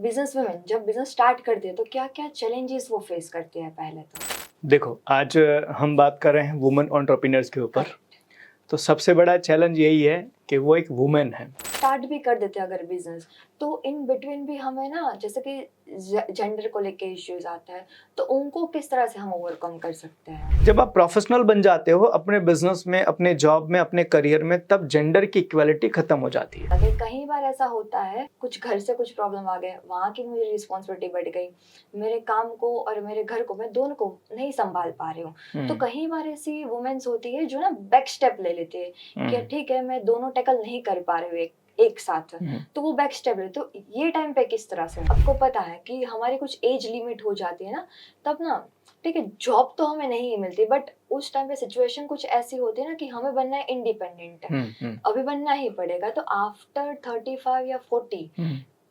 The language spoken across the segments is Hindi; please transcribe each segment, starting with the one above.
बिजनेस वुमेन जब बिजनेस स्टार्ट करती है तो क्या क्या चैलेंजेस वो फेस करती है पहले तो। देखो आज हम बात कर रहे हैं वुमेन एंटरप्रेन्योर्स के ऊपर। करेक्ट। तो सबसे बड़ा चैलेंज यही है कि वो एक वुमेन है। स्टार्ट भी कर देते हैं अगर बिजनेस, तो इन बिटवीन भी हमें ना जैसे कि जेंडर को लेके इश्यूज आता है, तो उनको किस तरह से हम ओवरकम कर सकते हैं। जब आप प्रोफेशनल बन जाते हो अपने बिजनेस में, अपने जॉब में, अपने करियर में, तब जेंडर की इक्वालिटी खत्म हो जाती है। अगर कई बार ऐसा होता है कुछ घर से कुछ प्रॉब्लम आ गए, वहाँ की मुझे रिस्पॉन्सिबिलिटी बढ़ गई, मेरे काम को और मेरे घर को मैं दोनों को नहीं संभाल पा रही हूँ, तो कई बार ऐसी वुमेन्स होती है जो ना बैक स्टेप ले लेती है कि ठीक है मैं दोनों टैकल नहीं कर पा रही हूँ एक साथ, तो वो बैक स्टेप ले। तो ये टाइम पे किस तरह से, आपको पता है कि हमारी कुछ एज लिमिट हो जाती है ना, तब ना ठीक है जॉब तो हमें नहीं मिलती, बट उस टाइम पे सिचुएशन कुछ ऐसी होती है ना कि हमें बनना है इंडिपेंडेंट, अभी बनना ही पड़ेगा। तो आफ्टर 35 या 40,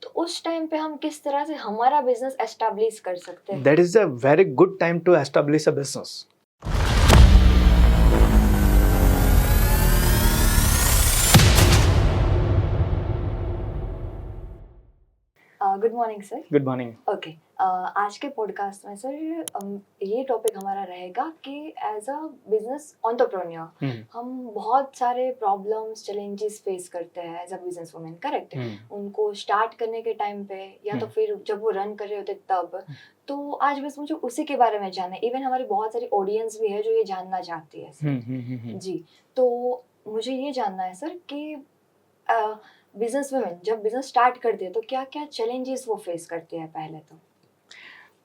तो उस टाइम पे हम किस तरह से हमारा बिजनेस एस्टेब्लिश कर सकते हैं। That is a very good time to establish a business. Good morning sir. Good morning. Okay, आज के पॉडकास्ट में सर ये टॉपिक हमारा रहेगा कि एज अ बिजनेस एंटरप्रेन्योर हम बहुत सारे प्रॉब्लम्स चैलेंजेस फेस करते हैं as a business women, correct. उनको स्टार्ट करने के टाइम पे या तो फिर जब वो रन कर रहे होते तब। तो आज बस मुझे उसी के बारे में जानना है, इवन हमारी बहुत सारी ऑडियंस भी है जो ये जानना चाहती है सर। जी, तो मुझे ये जानना है सर कि बिजनेस वुमेन जब बिजनेस स्टार्ट करती है तो क्या क्या चैलेंजेस वो फेस करती है पहले तो।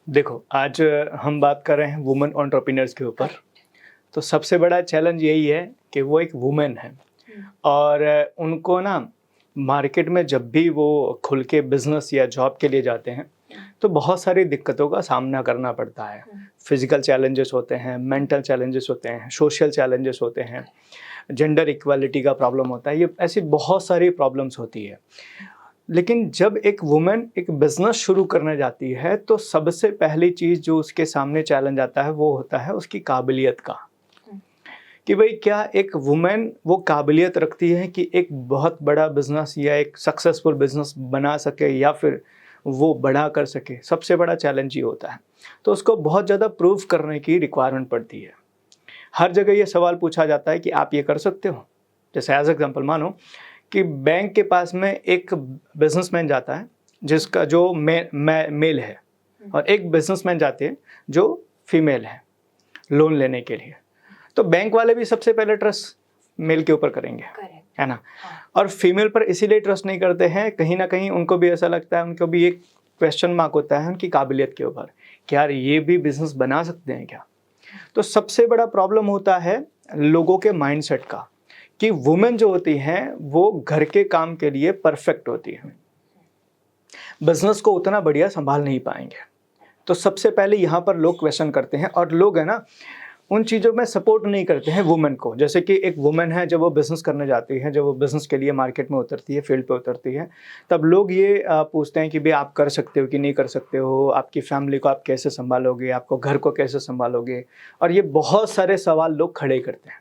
देखो आज हम बात कर रहे हैं वुमेन एंटरप्रेन्योर्स के ऊपर। तो सबसे बड़ा चैलेंज यही है कि वो एक वुमेन है और उनको ना मार्केट में जब भी वो खुल के बिजनेस या जॉब के लिए जाते हैं तो बहुत सारी दिक्कतों का सामना करना पड़ता है। फिजिकल चैलेंजेस होते हैं, मेंटल चैलेंजेस होते हैं, सोशल चैलेंजेस होते हैं, जेंडर इक्वालिटी का प्रॉब्लम होता है, ये ऐसी बहुत सारी प्रॉब्लम्स होती है। लेकिन जब एक वुमेन एक बिजनेस शुरू करने जाती है तो सबसे पहली चीज़ जो उसके सामने चैलेंज आता है वो होता है उसकी काबिलियत का, कि भाई क्या एक वुमेन वो काबिलियत रखती है कि एक बहुत बड़ा बिजनेस या एक सक्सेसफुल बिजनेस बना सके या फिर वो बड़ा कर सके। सबसे बड़ा चैलेंज ये होता है। तो उसको बहुत ज़्यादा प्रूव करने की रिक्वायरमेंट पड़ती है। हर जगह ये सवाल पूछा जाता है कि आप ये कर सकते हो। जैसे एज एग्जाम्पल मानो कि बैंक के पास में एक बिजनेसमैन जाता है जिसका जो मेल है और एक बिजनेसमैन जाते हैं जो फीमेल है लोन लेने के लिए। तो बैंक वाले भी सबसे पहले ट्रस्ट मेल के ऊपर करेंगे, है ना। और फीमेल पर इसीलिए ट्रस्ट नहीं करते हैं, कहीं ना कहीं उनको भी ऐसा लगता है, उनको भी एक क्वेश्चन मार्क होता है उनकी काबिलियत के ऊपर कि यार ये भी बिजनेस बना सकते हैं क्या। तो सबसे बड़ा प्रॉब्लम होता है लोगों के माइंडसेट का, कि वुमेन जो होती हैं वो घर के काम के लिए परफेक्ट होती है, बिजनेस को उतना बढ़िया संभाल नहीं पाएंगे। तो सबसे पहले यहाँ पर लोग क्वेश्चन करते हैं और लोग है ना उन चीज़ों में सपोर्ट नहीं करते हैं वुमेन को। जैसे कि एक वुमेन है जब वो बिज़नेस करने जाती है, जब वो बिज़नेस के लिए मार्केट में उतरती है, फील्ड पे उतरती है, तब लोग ये पूछते हैं कि भाई आप कर सकते हो कि नहीं कर सकते हो, आपकी फैमिली को आप कैसे संभालोगे, आपको घर को कैसे संभालोगे, और ये बहुत सारे सवाल लोग खड़े करते हैं।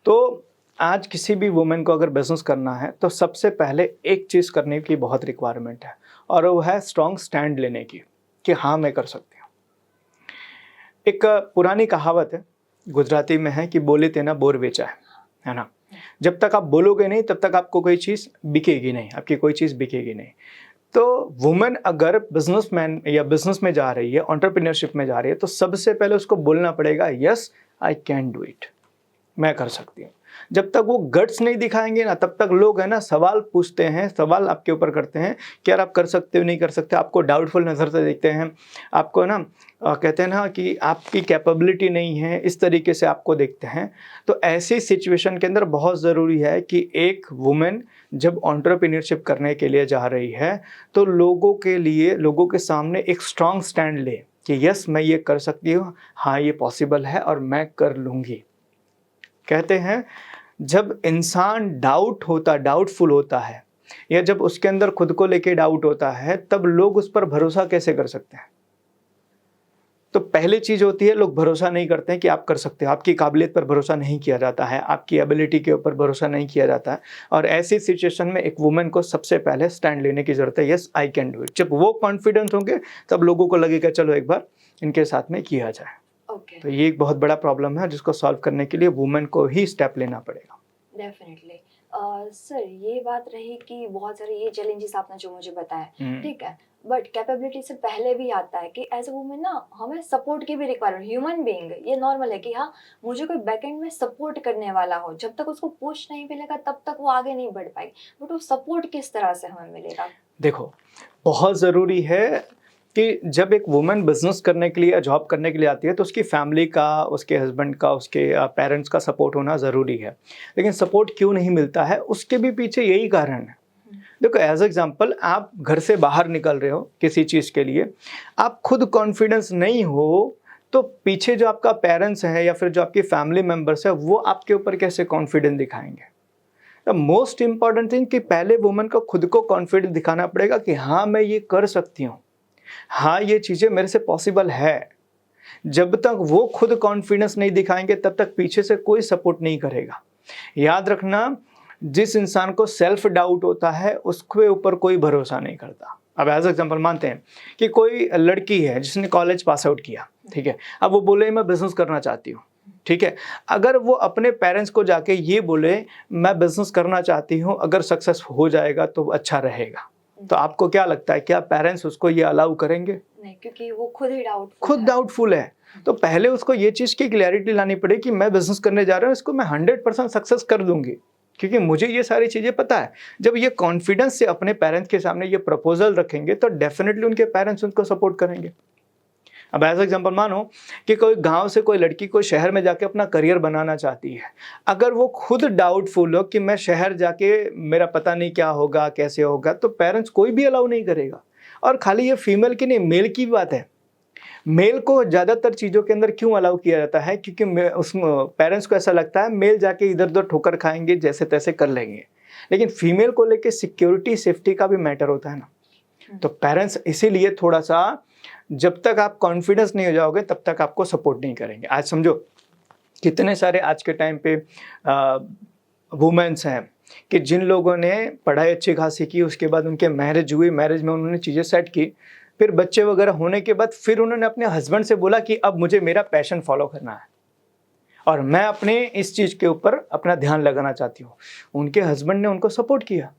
तो आज किसी भी वुमेन को अगर बिज़नेस करना है तो सबसे पहले एक चीज़ करने की बहुत रिक्वायरमेंट है और वो है स्ट्रॉन्ग स्टैंड लेने की, कि हाँ मैं कर सकती हूँ। एक पुरानी कहावत है, गुजराती में है कि बोले तेना बोर बेचा है ना। जब तक आप बोलोगे नहीं तब तक आपको कोई चीज़ बिकेगी नहीं, आपकी कोई चीज़ बिकेगी नहीं। तो वुमेन अगर बिजनेसमैन या बिजनेस में जा रही है, एंटरप्रेन्योरशिप में जा रही है, तो सबसे पहले उसको बोलना पड़ेगा yes I can do it, मैं कर सकती हूँ। जब तक वो गट्स नहीं दिखाएंगे ना तब तक लोग है ना सवाल पूछते हैं, सवाल आपके ऊपर करते हैं कि यार आप कर सकते हो नहीं कर सकते, आपको डाउटफुल नज़र से देखते हैं, आपको ना कहते हैं ना कि आपकी कैपेबिलिटी नहीं है, इस तरीके से आपको देखते हैं। तो ऐसी सिचुएशन के अंदर बहुत ज़रूरी है कि एक वुमेन जब एंटरप्रेन्योरशिप करने के लिए जा रही है तो लोगों के लिए, लोगों के सामने एक स्ट्रॉन्ग स्टैंड ले कि यस मैं ये कर सकती हूँ, हाँ ये पॉसिबल है और मैं कर लूँगी। कहते हैं जब इंसान डाउटफुल होता है या जब उसके अंदर खुद को लेके डाउट होता है तब लोग उस पर भरोसा कैसे कर सकते हैं। तो पहली चीज़ होती है, लोग भरोसा नहीं करते हैं कि आप कर सकते हो, आपकी काबिलियत पर भरोसा नहीं किया जाता है, आपकी एबिलिटी के ऊपर भरोसा नहीं किया जाता है। और ऐसी सिचुएशन में एक वुमेन को सबसे पहले स्टैंड लेने की ज़रूरत है। Yes, I can do it. जब वो कॉन्फिडेंट होंगे तब लोगों को लगेगा चलो एक बार इनके साथ में किया जाए। ओके, तो ये एक बहुत बड़ा प्रॉब्लम है जिसको सॉल्व करने के लिए वुमेन को ही स्टेप लेना पड़ेगा। डेफिनेटली। सर, ये बात रही कि बहुत सारे ये चैलेंजेस आपने जो मुझे बताए, ठीक है, बट कैपेबिलिटी से पहले भी आता है कि एज अ वुमेन ना हमें सपोर्ट की भी रिक्वायरमेंट, ह्यूमन बीइंग ये नॉर्मल है कि हाँ, मुझे कोई बैकएंड में सपोर्ट करने वाला हो। जब तक उसको पुश नहीं मिलेगा तब तक वो आगे नहीं बढ़ पाएगी, बट वो सपोर्ट किस तरह से हमें मिलेगा? देखो, बहुत ज़रूरी है कि जब एक वुमेन बिजनेस करने के लिए या जॉब करने के लिए आती है तो उसकी फैमिली का, उसके हस्बैंड का, उसके पेरेंट्स का सपोर्ट होना ज़रूरी है। लेकिन सपोर्ट क्यों नहीं मिलता है, उसके भी पीछे यही कारण है। देखो, एज एग्जांपल, आप घर से बाहर निकल रहे हो किसी चीज़ के लिए, आप खुद कॉन्फिडेंस नहीं हो, तो पीछे जो आपका पेरेंट्स है या फिर जो आपकी फैमिली मेम्बर्स है वो आपके ऊपर कैसे कॉन्फिडेंस दिखाएंगे? द मोस्ट इम्पॉर्टेंट थिंग कि पहले वुमेन को खुद को कॉन्फिडेंस दिखाना पड़ेगा कि हाँ, मैं ये कर सकती हूँ, हाँ, ये चीज़ें मेरे से पॉसिबल है। जब तक वो खुद कॉन्फिडेंस नहीं दिखाएंगे तब तक पीछे से कोई सपोर्ट नहीं करेगा। याद रखना, जिस इंसान को सेल्फ डाउट होता है उसके ऊपर कोई भरोसा नहीं करता। अब एज एग्जांपल मानते हैं कि कोई लड़की है जिसने कॉलेज पास आउट किया, ठीक है, अब वो बोले मैं बिजनेस करना चाहती हूँ, ठीक है, अगर वो अपने पेरेंट्स को जाके ये बोले मैं बिजनेस करना चाहती हूँ, अगर सक्सेस हो जाएगा तो अच्छा रहेगा, तो आपको क्या लगता है, क्या पेरेंट्स उसको ये अलाउ करेंगे? नहीं, क्योंकि वो खुद ही खुद डाउटफुल है। तो पहले उसको ये चीज़ की क्लैरिटी लानी पड़ेगी कि मैं बिजनेस करने जा रहा हूँ, इसको मैं 100% सक्सेस कर दूंगी, क्योंकि मुझे ये सारी चीज़ें पता है। जब ये कॉन्फिडेंस से अपने पेरेंट्स के सामने ये प्रपोजल रखेंगे तो डेफिनेटली उनके पेरेंट्स उनको सपोर्ट करेंगे। अब एज एग्जाम्पल मानो कि कोई गांव से कोई लड़की कोई शहर में जाके अपना करियर बनाना चाहती है, अगर वो खुद डाउटफुल हो कि मैं शहर जाके मेरा पता नहीं क्या होगा, कैसे होगा, तो पेरेंट्स कोई भी अलाउ नहीं करेगा। और खाली ये फीमेल की नहीं, मेल की भी बात है। मेल को ज़्यादातर चीज़ों के अंदर क्यों अलाउ किया जाता है, क्योंकि उस पेरेंट्स को ऐसा लगता है मेल जाके इधर उधर ठोकर खाएंगे, जैसे तैसे कर लेंगे। लेकिन फीमेल को लेके सिक्योरिटी, सेफ्टी का भी मैटर होता है ना। तो पेरेंट्स इसीलिए थोड़ा सा, जब तक आप कॉन्फिडेंस नहीं हो जाओगे तब तक आपको सपोर्ट नहीं करेंगे। आज समझो कितने सारे आज के टाइम पे वुमेन्स हैं कि जिन लोगों ने पढ़ाई अच्छी खासी की, उसके बाद उनके मैरिज हुई, मैरिज में उन्होंने चीज़ें सेट की, फिर बच्चे वगैरह होने के बाद फिर उन्होंने अपने हस्बैंड से बोला कि अब मुझे मेरा पैशन फॉलो करना है और मैं अपने इस चीज़ के ऊपर अपना ध्यान लगाना चाहती हूँ। उनके हस्बैंड ने उनको सपोर्ट किया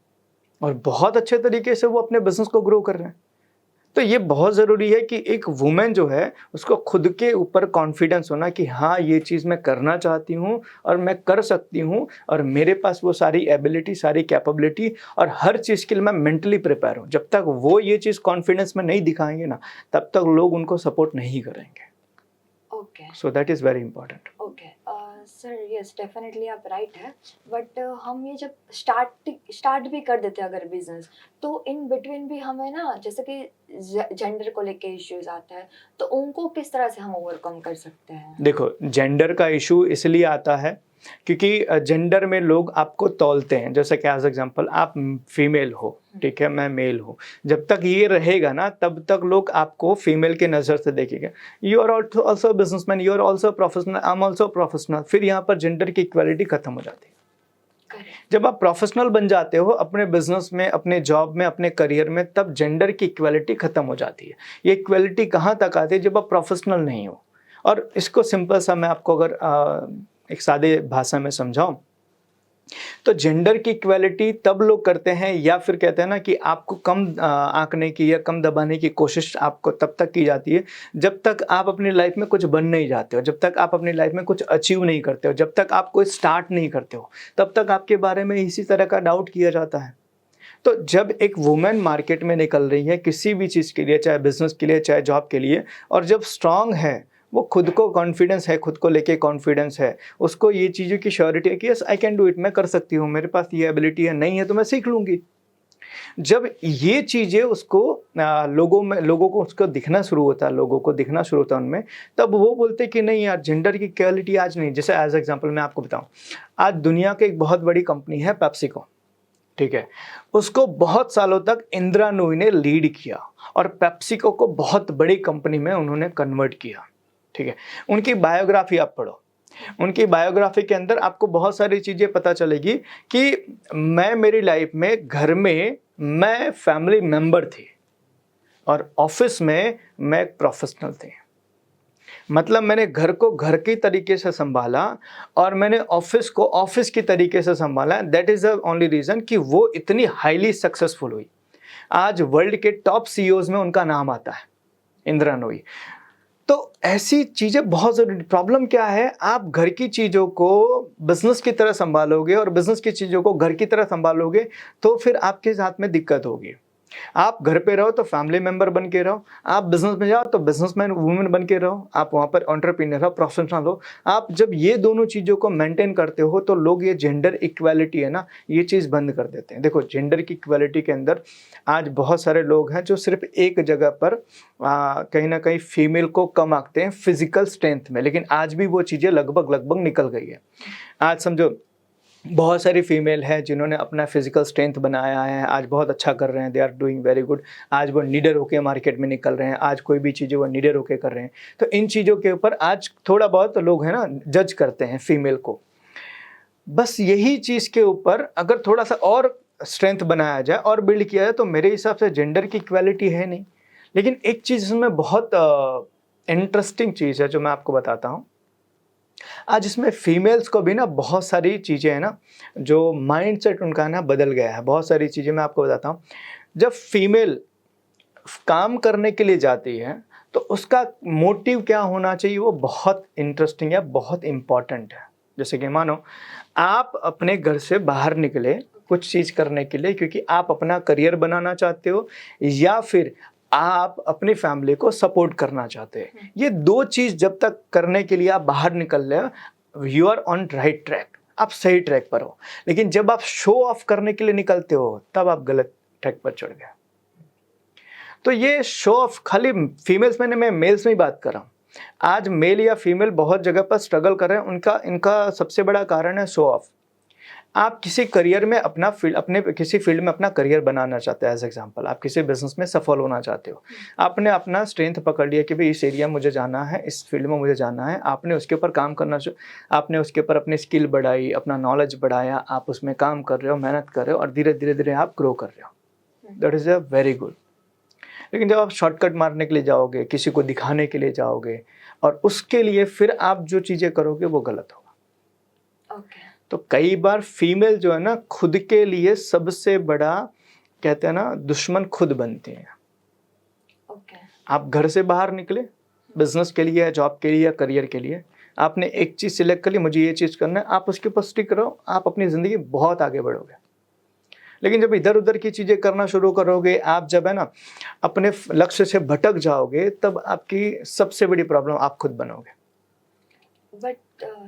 और बहुत अच्छे तरीके से वो अपने बिजनेस को ग्रो कर रहे हैं। तो ये बहुत ज़रूरी है कि एक वुमेन जो है उसको खुद के ऊपर कॉन्फिडेंस होना कि हाँ, ये चीज़ मैं करना चाहती हूँ और मैं कर सकती हूँ और मेरे पास वो सारी एबिलिटी, सारी कैपेबिलिटी और हर चीज़ के लिए मैं मेंटली प्रिपेयर हूँ। जब तक वो ये चीज़ कॉन्फिडेंस में नहीं दिखाएंगे ना, तब तक लोग उनको सपोर्ट नहीं करेंगे। Okay, so that is very important. Okay. Sir, yes, definitely आप राइट है, बट हम ये जब स्टार्ट भी कर देते हैं अगर बिजनेस, तो इन बिटवीन भी हमें ना, जैसे कि जेंडर को लेके इश्यूज आता है, तो उनको किस तरह से हम ओवरकम कर सकते हैं? देखो, जेंडर का इशू इसलिए आता है क्योंकि जेंडर में लोग आपको तौलते हैं। जैसे कि एज एग्जांपल आप फीमेल हो, ठीक है, मैं मेल हूँ। जब तक ये रहेगा ना तब तक लोग आपको फीमेल के नज़र से देखेंगे। You are also businessman, you are also professional, I am also professional. फिर यहाँ पर जेंडर की इक्वालिटी खत्म हो जाती है। जब आप प्रोफेशनल बन जाते हो अपने बिजनेस में, अपने जॉब में, अपने करियर में, तब जेंडर की इक्वालिटी खत्म हो जाती है। ये इक्वालिटी कहाँ तक आती है, जब आप प्रोफेशनल नहीं हो। और इसको सिंपल सा मैं आपको अगर एक सादे भाषा में समझाऊं तो जेंडर की इक्वालिटी तब लोग करते हैं या फिर कहते हैं ना कि आपको कम आंकने की या कम दबाने की कोशिश आपको तब तक की जाती है जब तक आप अपनी लाइफ में कुछ बन नहीं जाते हो, जब तक आप अपनी लाइफ में कुछ अचीव नहीं करते हो, जब तक आप कोई स्टार्ट नहीं करते हो, तब तक आपके बारे में इसी तरह का डाउट किया जाता है। तो जब एक वुमेन मार्केट में निकल रही है किसी भी चीज़ के लिए, चाहे बिजनेस के लिए, चाहे जॉब के लिए, और जब स्ट्रांग है, वो खुद को कॉन्फिडेंस है, खुद को लेके कॉन्फिडेंस है, उसको ये चीज़ों की श्योरिटी है कि yes I can do it, मैं कर सकती हूँ, मेरे पास ये एबिलिटी है, नहीं है तो मैं सीख लूँगी। जब ये चीज़ें उसको लोगों को उसको दिखना शुरू होता है, लोगों को दिखना शुरू होता है उनमें, तब वो बोलते कि नहीं यार, जेंडर की इक्वालिटी आज नहीं। जैसे एज एग्जांपल मैं आपको बताऊँ, आज दुनिया की एक बहुत बड़ी कंपनी है पेप्सिको, ठीक है, उसको बहुत सालों तक इंदिरा नूई ने लीड किया और पेप्सिको को बहुत बड़ी कंपनी में उन्होंने कन्वर्ट किया। ठीक है, उनकी बायोग्राफी आप पढ़ो, उनकी बायोग्राफी के अंदर आपको बहुत सारी चीज़ें पता चलेगी कि मैं मेरी लाइफ में घर में मैं फैमिली मेंबर थी और ऑफिस में मैं एक प्रोफेशनल थी। मतलब मैंने घर को घर की तरीके से संभाला और मैंने ऑफिस को ऑफिस की तरीके से संभाला। That is the only reason कि वो इतनी हाईली सक्सेसफुल हुई। आज वर्ल्ड के टॉप सीईओज में उनका नाम आता है, इंदिरा नूई। तो ऐसी चीज़ें बहुत ज़रूरी। प्रॉब्लम क्या है, आप घर की चीज़ों को बिजनेस की तरह संभालोगे और बिजनेस की चीज़ों को घर की तरह संभालोगे तो फिर आपके साथ में दिक्कत होगी। आप घर पे रहो तो फैमिली मेंबर बन के रहो, आप बिजनेस में जाओ तो बिजनेसमैन वुमेन बन के रहो, आप वहाँ पर एंटरप्रेन्योर हो, प्रोफेशनल हो। आप जब ये दोनों चीज़ों को मेंटेन करते हो तो लोग ये जेंडर इक्वालिटी है ना, ये चीज़ बंद कर देते हैं। देखो, जेंडर की इक्वालिटी के अंदर आज बहुत सारे लोग हैं जो सिर्फ एक जगह पर कहीं ना कहीं फीमेल को कम आंकते हैं फिजिकल स्ट्रेंथ में, लेकिन आज भी वो चीज़ें लगभग निकल गई है। आज समझो बहुत सारी फीमेल है जिन्होंने अपना फिजिकल स्ट्रेंथ बनाया है, आज बहुत अच्छा कर रहे हैं, they are doing very good. आज वो निडर होकर मार्केट में निकल रहे हैं, आज कोई भी चीज़ें वो निडर होकर कर रहे हैं। तो इन चीज़ों के ऊपर आज थोड़ा बहुत लोग हैं ना जज करते हैं फीमेल को। बस यही चीज़ के ऊपर अगर थोड़ा सा और स्ट्रेंथ बनाया जाए और बिल्ड किया जाए तो मेरे हिसाब से जेंडर की इक्वालिटी है नहीं। लेकिन एक चीज़ इसमें बहुत इंटरेस्टिंग चीज़ है जो मैं आपको बताता हूँ। आज इसमें फीमेल्स को भी ना बहुत सारी चीज़ें हैं ना, जो माइंडसेट उनका ना बदल गया है। बहुत सारी चीज़ें मैं आपको बताता हूँ। जब फीमेल काम करने के लिए जाती है तो उसका मोटिव क्या होना चाहिए, वो बहुत इंटरेस्टिंग है, बहुत इम्पॉर्टेंट है। जैसे कि मानो आप अपने घर से बाहर निकले कुछ चीज़ करने के लिए क्योंकि आप अपना करियर बनाना चाहते हो या फिर आप अपनी फैमिली को सपोर्ट करना चाहते हैं। ये दो चीज़ जब तक करने के लिए आप बाहर निकल रहे हो, you are on right track, आप सही ट्रैक पर हो। लेकिन जब आप शो ऑफ करने के लिए निकलते हो तब आप गलत ट्रैक पर चढ़ गए। तो ये शो ऑफ खाली फीमेल्स में नहीं, मैं मेल्स में ही बात कर रहा हूँ। आज मेल या फीमेल बहुत जगह पर स्ट्रगल कर रहे हैं। इनका सबसे बड़ा कारण है शो ऑफ। आप किसी करियर में अपने किसी फील्ड में अपना करियर बनाना चाहते हैं। एज एग्जांपल, आप किसी बिजनेस में सफल होना चाहते हो, आपने अपना स्ट्रेंथ पकड़ लिया कि भाई इस एरिया में मुझे जाना है, इस फील्ड में मुझे जाना है। आपने उसके ऊपर काम करना आपने उसके ऊपर अपनी स्किल बढ़ाई, अपना नॉलेज बढ़ाया, आप उसमें काम कर रहे हो, मेहनत कर रहे हो और धीरे धीरे आप ग्रो कर रहे हो। That is a very good. लेकिन जब आप शॉर्टकट मारने के लिए जाओगे, किसी को दिखाने के लिए जाओगे और उसके लिए फिर आप जो चीज़ें करोगे वो गलत होगा। ओके। तो कई बार फीमेल जो है ना खुद के लिए सबसे बड़ा, कहते हैं ना, दुश्मन खुद बनती हैं। ओके। आप घर से बाहर निकले बिजनेस के लिए या जॉब के लिए या करियर के लिए, आपने एक चीज़ सिलेक्ट कर ली, मुझे ये चीज़ करना है, आप उसके ऊपर स्टिक रहो, आप अपनी ज़िंदगी बहुत आगे बढ़ोगे। लेकिन जब इधर उधर की चीज़ें करना शुरू करोगे, आप जब है ना अपने लक्ष्य से भटक जाओगे, तब आपकी सबसे बड़ी प्रॉब्लम आप खुद बनोगे। बट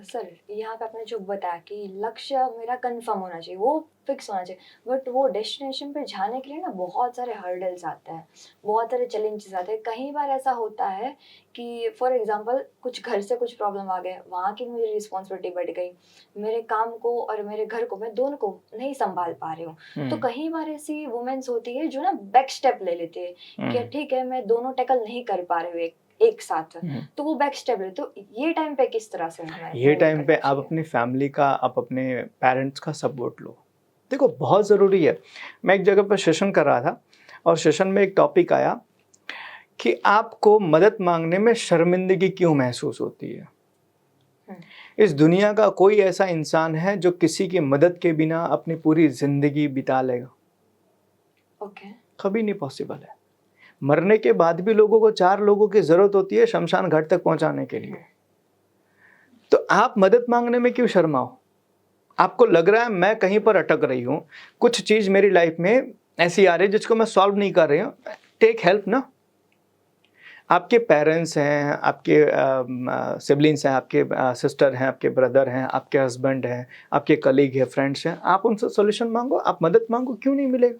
सर, यहाँ पे आपने जो बताया कि लक्ष्य मेरा कंफर्म होना चाहिए, वो फिक्स होना चाहिए, बट वो डेस्टिनेशन पे जाने के लिए ना बहुत सारे हर्डल्स आते हैं, बहुत सारे चैलेंजेस आते हैं। कई बार ऐसा होता है कि फॉर एग्जांपल कुछ घर से कुछ प्रॉब्लम आ गए, वहाँ की मुझे रिस्पॉन्सिबिलिटी बढ़ गई, मेरे काम को और मेरे घर को, मैं दोनों को नहीं संभाल पा रही हूँ। तो कई बार ऐसी वुमेन्स होती है जो ना बैक स्टेप ले लेती है कि ठीक है, मैं दोनों टैकल नहीं कर पा रही हूँ एक साथ, तो वो बैक स्टेप ले। तो ये टाइम पे किस तरह से हमें ये टाइम करना पे आप चाहिए? अपनी फैमिली का, आप अपने पेरेंट्स का सपोर्ट लो। देखो, बहुत ज़रूरी है। मैं एक जगह पर सेशन कर रहा था और सेशन में एक टॉपिक आया कि आपको मदद मांगने में शर्मिंदगी क्यों महसूस होती है। इस दुनिया का कोई ऐसा इंसान है जो किसी की मदद के बिना अपनी पूरी ज़िंदगी बिता लेगा? ओके। कभी नहीं पॉसिबल है। मरने के बाद भी लोगों को 4 लोगों की ज़रूरत होती है शमशान घाट तक पहुंचाने के लिए। तो आप मदद मांगने में क्यों शर्माओ? आपको लग रहा है मैं कहीं पर अटक रही हूँ, कुछ चीज़ मेरी लाइफ में ऐसी आ रही है जिसको मैं सॉल्व नहीं कर रही हूँ, टेक हेल्प ना। आपके पेरेंट्स हैं, आपके सिबलिंग्स हैं, आपके सिस्टर हैं, आपके ब्रदर हैं, आपके हस्बैंड हैं, आपके कलीग हैं, फ्रेंड्स हैं, आप उनसे सॉल्यूशन मांगो, आप मदद मांगो, क्यों नहीं मिलेगा?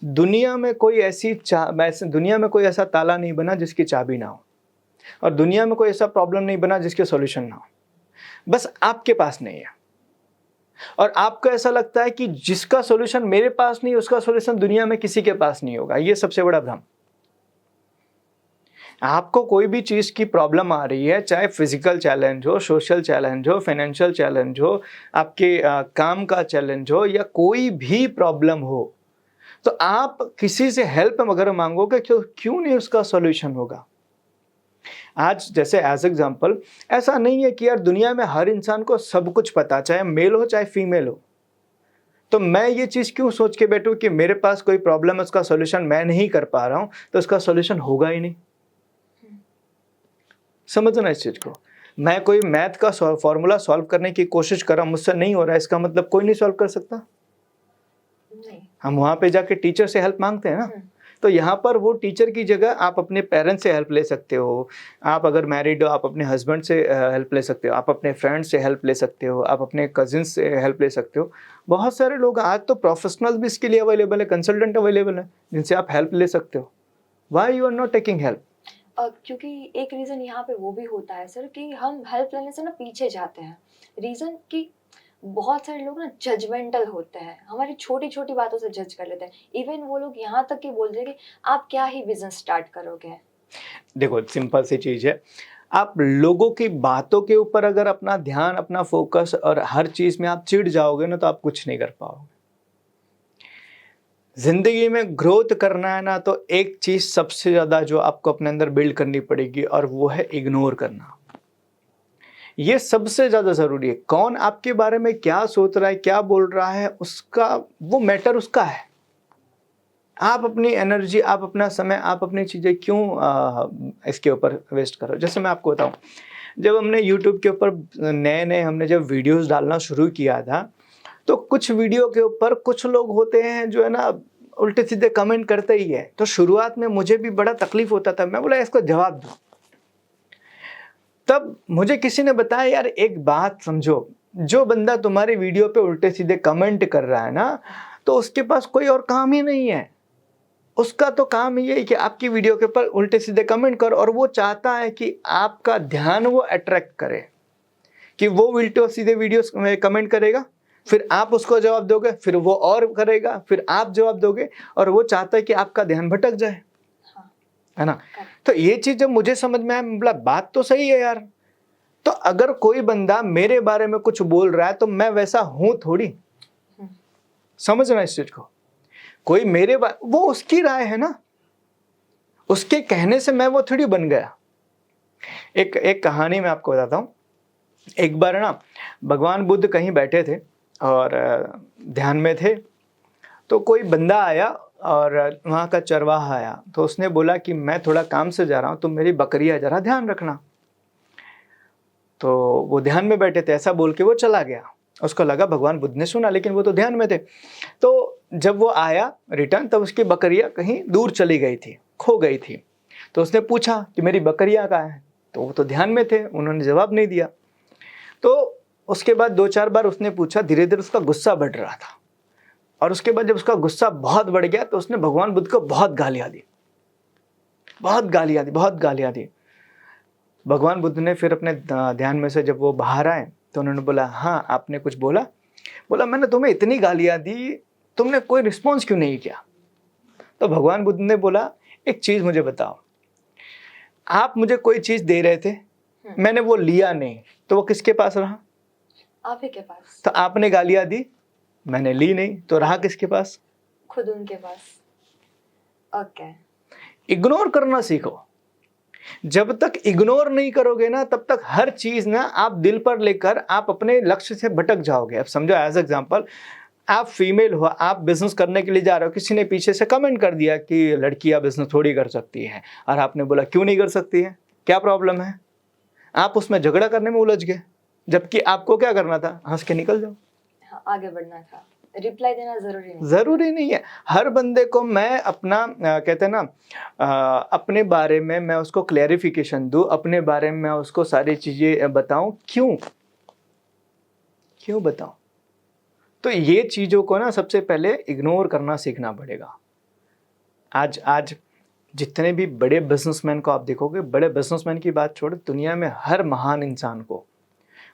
दुनिया में कोई दुनिया में कोई ऐसा ताला नहीं बना जिसकी चाबी ना हो, और दुनिया में कोई ऐसा प्रॉब्लम नहीं बना जिसके सॉल्यूशन ना हो। बस आपके पास नहीं है। और आपको ऐसा लगता है कि जिसका सॉल्यूशन मेरे पास नहीं उसका सॉल्यूशन दुनिया में किसी के पास नहीं होगा। ये सबसे बड़ा भ्रम। आपको कोई भी चीज़ की प्रॉब्लम आ रही है, चाहे फिजिकल चैलेंज हो, सोशल चैलेंज हो, फाइनेंशियल चैलेंज हो, आपके काम का चैलेंज हो, या कोई भी प्रॉब्लम हो, तो आप किसी से हेल्प अगर मांगोगे तो क्यों नहीं उसका सॉल्यूशन होगा। आज जैसे एज एग्जांपल, ऐसा नहीं है कि यार दुनिया में हर इंसान को सब कुछ पता, चाहे मेल हो चाहे फीमेल हो। तो मैं ये चीज़ क्यों सोच के बैठूं कि मेरे पास कोई प्रॉब्लम है, उसका सॉल्यूशन मैं नहीं कर पा रहा हूं, तो उसका सॉल्यूशन होगा ही नहीं। समझना इस चीज़ को। मैं कोई मैथ का फॉर्मूला सॉल्व करने की कोशिश कर रहा हूं, मुझसे नहीं हो रहा है, इसका मतलब कोई नहीं सॉल्व कर सकता। नहीं। हम वहां पे जाके टीचर से हेल्प मांगते हैं ना। तो यहाँ पर वो टीचर की जगह आप अपने पेरेंट्स से हेल्प ले सकते हो। आप अगर मैरिड हो, आप अपने हस्बैंड से हेल्प ले सकते हो, आप अपने फ्रेंड्स से हेल्प ले सकते हो, आप अपने कजिन्स से हेल्प ले सकते हो। बहुत सारे लोग आज तो प्रोफेशनल भी इसके लिए अवेलेबल है, कंसल्टेंट अवेलेबल है जिनसे आप हेल्प ले सकते हो। Why you are not taking help? क्योंकि एक रीज़न यहाँ पे वो भी होता है सर कि हम हेल्प लेने से ना पीछे जाते हैं। रीज़न कि बहुत सारे लोग ना जजमेंटल होते हैं, हमारी छोटी-छोटी बातों से जज कर लेते हैं। इवन वो लोग यहाँ तक कि बोलते हैं कि आप क्या ही बिज़नेस स्टार्ट करोगे? देखो, सिंपल सी चीज़ है। आप लोगों की बातों के ऊपर अगर अपना ध्यान, अपना फोकस और हर चीज़ में आप चिढ़ जाओगे ना, तो आप कुछ नहीं कर पाओगे। जिंदगी में ग्रोथ करना है ना, तो एक चीज सबसे ज्यादा जो आपको अपने अंदर बिल्ड करनी पड़ेगी, और वो है इग्नोर करना। ये सबसे ज्यादा जरूरी है। कौन आपके बारे में क्या सोच रहा है, क्या बोल रहा है, उसका वो मैटर उसका है। आप अपनी एनर्जी, आप अपना समय, आप अपनी चीजें क्यों इसके ऊपर वेस्ट करो। जैसे मैं आपको बताऊं, जब हमने YouTube के ऊपर नए नए हमने जब वीडियोस डालना शुरू किया था, तो कुछ वीडियो के ऊपर कुछ लोग होते हैं जो है ना उल्टे सीधे कमेंट करते ही है। तो शुरुआत में मुझे भी बड़ा तकलीफ होता था, मैं बोला इसको जवाब दो। तब मुझे किसी ने बताया, यार एक बात समझो, जो बंदा तुम्हारी वीडियो पे उल्टे सीधे कमेंट कर रहा है ना, तो उसके पास कोई और काम ही नहीं है। उसका तो काम ये है कि आपकी वीडियो के ऊपर उल्टे सीधे कमेंट करो, और वो चाहता है कि आपका ध्यान वो अट्रैक्ट करे, कि वो उल्टे सीधे वीडियोस में कमेंट करेगा, फिर आप उसको जवाब दोगे, फिर वो और करेगा, फिर आप जवाब दोगे, और वो चाहता है कि आपका ध्यान भटक जाए। हाँ। है ना। तो ये चीज जब मुझे समझ में आया, मतलब बात तो सही है यार। तो अगर कोई बंदा मेरे बारे में कुछ बोल रहा है तो मैं वैसा हूं थोड़ी। समझना इस चीज को। कोई मेरे वो उसकी राय है ना, उसके कहने से मैं वो थोड़ी बन गया। एक कहानी मैं आपको बताता हूँ। एक बार ना भगवान बुद्ध कहीं बैठे थे और ध्यान में थे, तो कोई बंदा आया और वहाँ का चरवाहा आया, तो उसने बोला कि मैं थोड़ा काम से जा रहा हूँ, तुम मेरी बकरियाँ जरा ध्यान रखना। तो वो ध्यान में बैठे थे, ऐसा बोल के वो चला गया। उसको लगा भगवान बुद्ध ने सुना, लेकिन वो तो ध्यान में थे। तो जब वो आया रिटर्न, तब उसकी बकरियाँ कहीं दूर चली गई थी, खो गई थी। तो उसने पूछा कि मेरी बकरियाँ कहाँ हैं, तो वो तो ध्यान में थे, उन्होंने जवाब नहीं दिया। तो उसके बाद 2-4 बार उसने पूछा, धीरे धीरे उसका गुस्सा बढ़ रहा था। और उसके बाद जब उसका गुस्सा बहुत बढ़ गया, तो उसने भगवान बुद्ध को बहुत गालियां दी, बहुत गालियां दी। भगवान बुद्ध ने फिर अपने ध्यान में से जब वो बाहर आए, तो उन्होंने बोला, हाँ आपने कुछ बोला? बोला, मैंने तुम्हें इतनी गालियां दी, तुमने कोई रिस्पॉन्स क्यों नहीं किया? तो भगवान बुद्ध ने बोला, एक चीज मुझे बताओ, आप मुझे कोई चीज दे रहे थे, मैंने वो लिया नहीं, तो वो किसके पास रहा? आप ही के पास। तो आपने गालियां दी, मैंने ली नहीं, तो रहा किसके पास? खुद उनके पास। ओके। इग्नोर करना सीखो। जब तक इग्नोर नहीं करोगे ना, तब तक हर चीज ना आप दिल पर लेकर आप अपने लक्ष्य से भटक जाओगे। अब समझो एज एग्जांपल, आप फीमेल हो, आप बिजनेस करने के लिए जा रहे हो, किसी ने पीछे से कमेंट कर दिया कि लड़कियां बिजनेस थोड़ी कर सकती है, और आपने बोला क्यों नहीं कर सकती है, क्या प्रॉब्लम है? आप उसमें झगड़ा करने में उलझ गए, जबकि आपको क्या करना था, हंस के निकल जाओ। हाँ, आगे बढ़ना था। रिप्लाई देना जरूरी नहीं है। हर बंदे को मैं अपना कहते हैं ना अपने बारे में मैं उसको क्लैरिफिकेशन दूं, अपने बारे में मैं उसको सारी चीजें बताऊं। क्यों बताऊं? तो ये चीजों को ना सबसे पहले इग्नोर करना सीखना पड़ेगा। आज जितने भी बड़े बिजनेसमैन को आप देखोगे, बड़े बिजनेसमैन की बात छोड़, दुनिया में हर महान इंसान को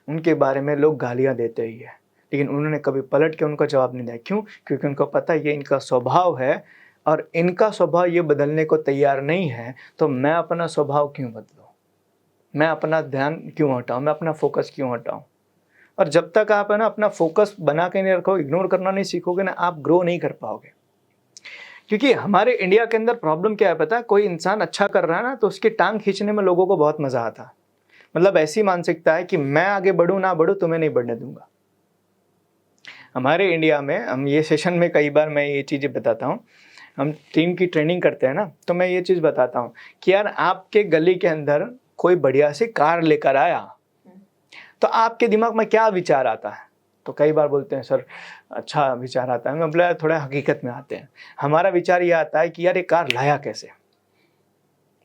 उनके बारे में लोग गालियां देते ही है। लेकिन उन्होंने कभी पलट के उनका जवाब नहीं दिया। क्यों? क्योंकि उनको पता है ये इनका स्वभाव है और इनका स्वभाव ये बदलने को तैयार नहीं है, तो मैं अपना स्वभाव क्यों बदलूं, मैं अपना ध्यान क्यों हटाऊं, मैं अपना फोकस क्यों हटाऊं। और जब तक आप है ना अपना फोकस बना के नहीं रखोगे, इग्नोर करना नहीं सीखोगे ना, आप ग्रो नहीं कर पाओगे। क्योंकि हमारे इंडिया के अंदर प्रॉब्लम क्या है पता है, कोई इंसान अच्छा कर रहा है ना तो उसकी टांग खींचने में लोगों को बहुत मजा आता है। मतलब ऐसी मानसिकता है कि मैं आगे बढ़ूं ना बढ़ूं, तुम्हें नहीं बढ़ने दूंगा। हमारे इंडिया में हम ये सेशन में कई बार मैं ये चीज़ें बताता हूँ, हम टीम की ट्रेनिंग करते हैं ना, तो मैं ये चीज़ बताता हूँ कि यार आपके गली के अंदर कोई बढ़िया सी कार लेकर आया तो आपके दिमाग में क्या विचार आता है? तो कई बार बोलते हैं सर अच्छा विचार आता है, मतलब थोड़ा हकीकत में आते हैं। हमारा विचार ये आता है कि यार ये कार लाया कैसे,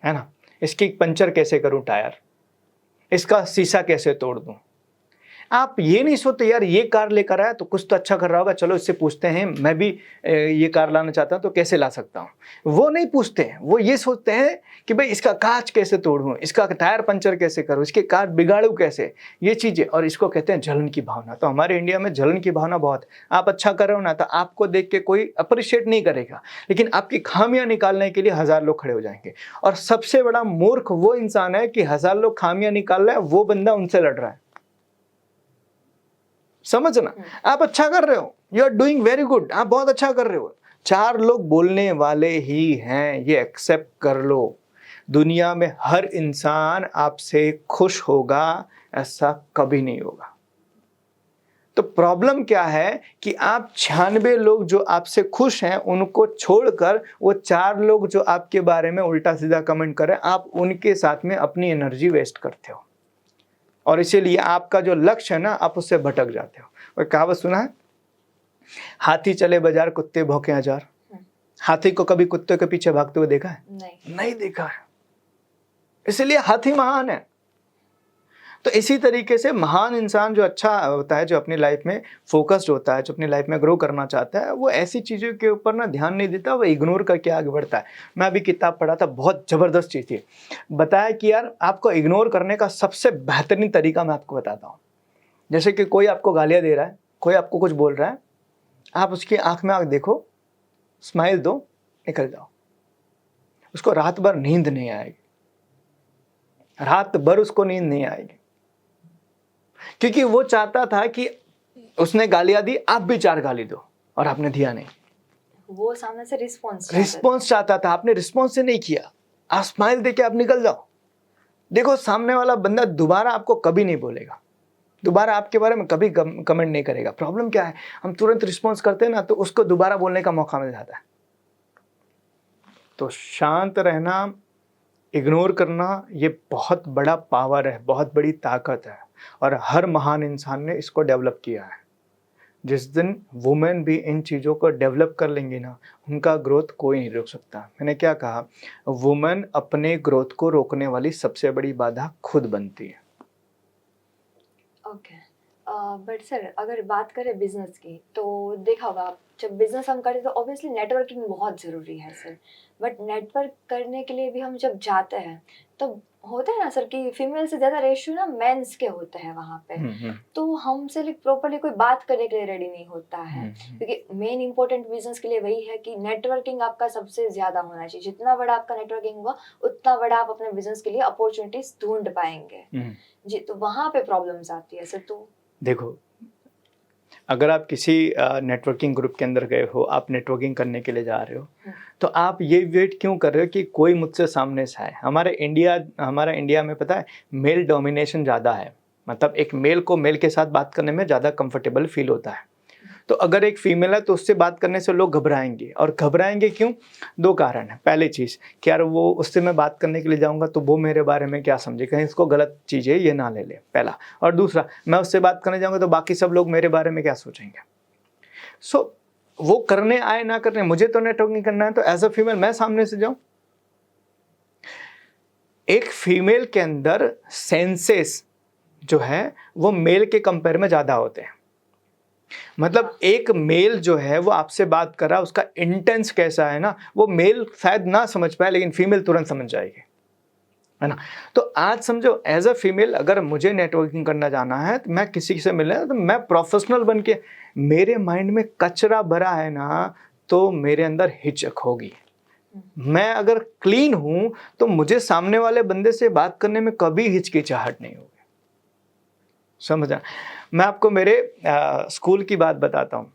है ना, इसकी पंचर कैसे करूं टायर, इसका शीशा कैसे तोड़ दूं। आप ये नहीं सोचते यार ये कार लेकर आया तो कुछ तो अच्छा कर रहा होगा, चलो इससे पूछते हैं, मैं भी ये कार लाना चाहता हूं तो कैसे ला सकता हूं। वो नहीं पूछते हैं, वो ये सोचते हैं कि भाई इसका कांच कैसे तोड़ूं, इसका टायर पंचर कैसे करूं, इसके कार बिगाड़ूं कैसे, ये चीजें। और इसको कहते हैं जलन की भावना। तो हमारे इंडिया में जलन की भावना बहुत है। आप अच्छा कर रहे हो ना तो आपको देख के कोई अप्रिशिएट नहीं करेगा, लेकिन आपकी खामियां निकालने के लिए 1000 लोग खड़े हो जाएंगे। और सबसे बड़ा मूर्ख वो इंसान है कि 1000 लोग खामियां निकाल रहे हैं, वो बंदा उनसे लड़ रहा है। समझना, आप अच्छा कर रहे हो, you are doing very good, आप बहुत अच्छा कर रहे हो, 4 लोग बोलने वाले ही हैं, ये एक्सेप्ट कर लो। दुनिया में हर इंसान आपसे खुश होगा ऐसा कभी नहीं होगा। तो प्रॉब्लम क्या है कि आप 96 लोग जो आपसे खुश हैं उनको छोड़कर वो 4 लोग जो आपके बारे में उल्टा सीधा कमेंट कर रहे हैं, आप उनके साथ में अपनी एनर्जी वेस्ट करते हो और इसीलिए आपका जो लक्ष्य है ना आप उससे भटक जाते हो। और कहावत सुना है, हाथी चले बाजार कुत्ते भौंके हजार। हाथी को कभी कुत्ते के पीछे भागते हुए देखा है? नहीं देखा है। इसलिए हाथी महान है। तो इसी तरीके से महान इंसान जो अच्छा होता है, जो अपनी लाइफ में फोकस्ड होता है, जो अपनी लाइफ में ग्रो करना चाहता है, वो ऐसी चीज़ों के ऊपर ना ध्यान नहीं देता, वो इग्नोर करके आगे बढ़ता है। मैं अभी किताब पढ़ा था, बहुत ज़बरदस्त चीज़ थी। बताया कि यार आपको इग्नोर करने का सबसे बेहतरीन तरीका मैं आपको बताता हूँ। जैसे कि कोई आपको गालियाँ दे रहा है, कोई आपको कुछ बोल रहा है, आप उसकी आँख में आँख देखो, स्माइल दो, निकल जाओ। उसको रात भर नींद नहीं आएगी, रात भर उसको नींद नहीं आएगी, क्योंकि वो चाहता था कि उसने गालियां दी, आप भी 4 गाली दो, और आपने दिया नहीं। वो सामने से रिस्पॉन्स चाहता था, आपने रिस्पॉन्स से नहीं किया, आप स्माइल देके आप निकल जाओ। देखो सामने वाला बंदा दोबारा आपको कभी नहीं बोलेगा, दोबारा आपके बारे में कभी कमेंट नहीं करेगा। प्रॉब्लम क्या है, हम तुरंत रिस्पॉन्स करते हैं ना तो उसको दोबारा बोलने का मौका मिल जाता है। तो शांत रहना, इग्नोर करना, ये बहुत बड़ा पावर है, बहुत बड़ी ताकत है, और हर महान इंसान ने इसको डेवलप किया है। जिस दिन वुमेन भी इन चीज़ों को डेवलप कर लेंगी ना, उनका ग्रोथ कोई नहीं रोक सकता। मैंने क्या कहा, वुमेन अपने ग्रोथ को रोकने वाली सबसे बड़ी बाधा खुद बनती है। ओके, बट सर अगर बात करें बिजनेस की, तो देखा होगा आप, जब बिजनेस हम करते हैं तो ऑब्वियसली नेटवर्किंग बहुत ज़रूरी है सर। बट नेटवर्क करने के लिए भी हम जब जाते हैं तो होता है ना सर कि फीमेल से ज़्यादा रेशियो ना मेंस के होते हैं वहाँ पे। तो हमसे लाइक प्रॉपरली कोई बात करने के लिए रेडी नहीं होता है, क्योंकि मेन इंपॉर्टेंट बिजनेस के लिए वही है कि नेटवर्किंग आपका सबसे ज़्यादा होना चाहिए। जितना बड़ा आपका नेटवर्किंग होगा उतना बड़ा आप अपने बिजनेस के लिए अपॉर्चुनिटीज ढूंढ पाएंगे जी। तो वहाँ पे प्रॉब्लम्स आती है सर। तो देखो, अगर आप किसी नेटवर्किंग ग्रुप के अंदर गए हो, आप नेटवर्किंग करने के लिए जा रहे हो, तो आप ये वेट क्यों कर रहे हो कि कोई मुझसे सामने से आए। हमारा इंडिया में पता है मेल डोमिनेशन ज़्यादा है, मतलब एक मेल को मेल के साथ बात करने में ज़्यादा कंफर्टेबल फील होता है। तो अगर एक फीमेल है तो उससे बात करने से लोग घबराएंगे, और घबराएंगे क्यों? 2 कारण है। पहली चीज़ कि यार वो उससे मैं बात करने के लिए जाऊंगा तो वो मेरे बारे में क्या समझे, कहीं इसको गलत चीज़ें ये ना ले ले, पहला। और दूसरा, मैं उससे बात करने जाऊंगा तो बाकी सब लोग मेरे बारे में क्या सोचेंगे। सो वो करने आए ना करने, मुझे तो नेटवर्किंग करना है, तो एज अ फीमेल मैं सामने से जाऊं। एक फीमेल के अंदर सेंसेस जो है वो मेल के कंपेयर में ज़्यादा होते हैं। मतलब एक मेल जो है वो आपसे बात कर रहा है, उसका इंटेंस कैसा है ना, वो मेल शायद ना समझ पाए लेकिन फीमेल तुरंत समझ जाएगी। है ना। तो आज समझो एज अ फीमेल अगर मुझे नेटवर्किंग करना जाना है तो मैं किसी से मिलना है तो मैं प्रोफेशनल बन के, मेरे माइंड में कचरा भरा है ना तो मेरे अंदर हिचक होगी। मैं अगर क्लीन हूं तो मुझे सामने वाले बंदे से बात करने में कभी हिचकिचाहट नहीं होगी। समझा। मैं आपको मेरे स्कूल की बात बताता हूँ।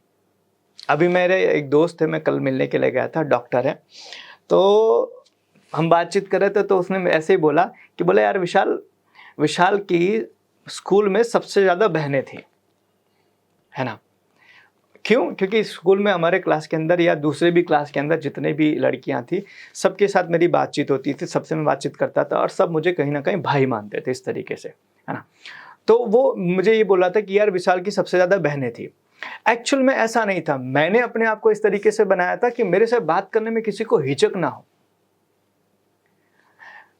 अभी मेरे एक दोस्त है, मैं कल मिलने के लिए गया था, डॉक्टर है, तो हम बातचीत कर रहे थे तो उसने ऐसे ही बोला कि बोले यार विशाल, विशाल की स्कूल में सबसे ज़्यादा बहनें थी, है ना। क्यों? क्योंकि स्कूल में हमारे क्लास के अंदर या दूसरे भी क्लास के अंदर जितने भी लड़कियां थी सबके साथ मेरी बातचीत होती थी, सबसे मैं बातचीत करता था और सब मुझे कहीं ना कहीं भाई मानते थे इस तरीके से, है ना। तो वो मुझे ये बोला था कि यार विशाल की सबसे ज़्यादा बहनें थी। एक्चुअल में ऐसा नहीं था, मैंने अपने आप को इस तरीके से बनाया था कि मेरे से बात करने में किसी को हिचक ना हो।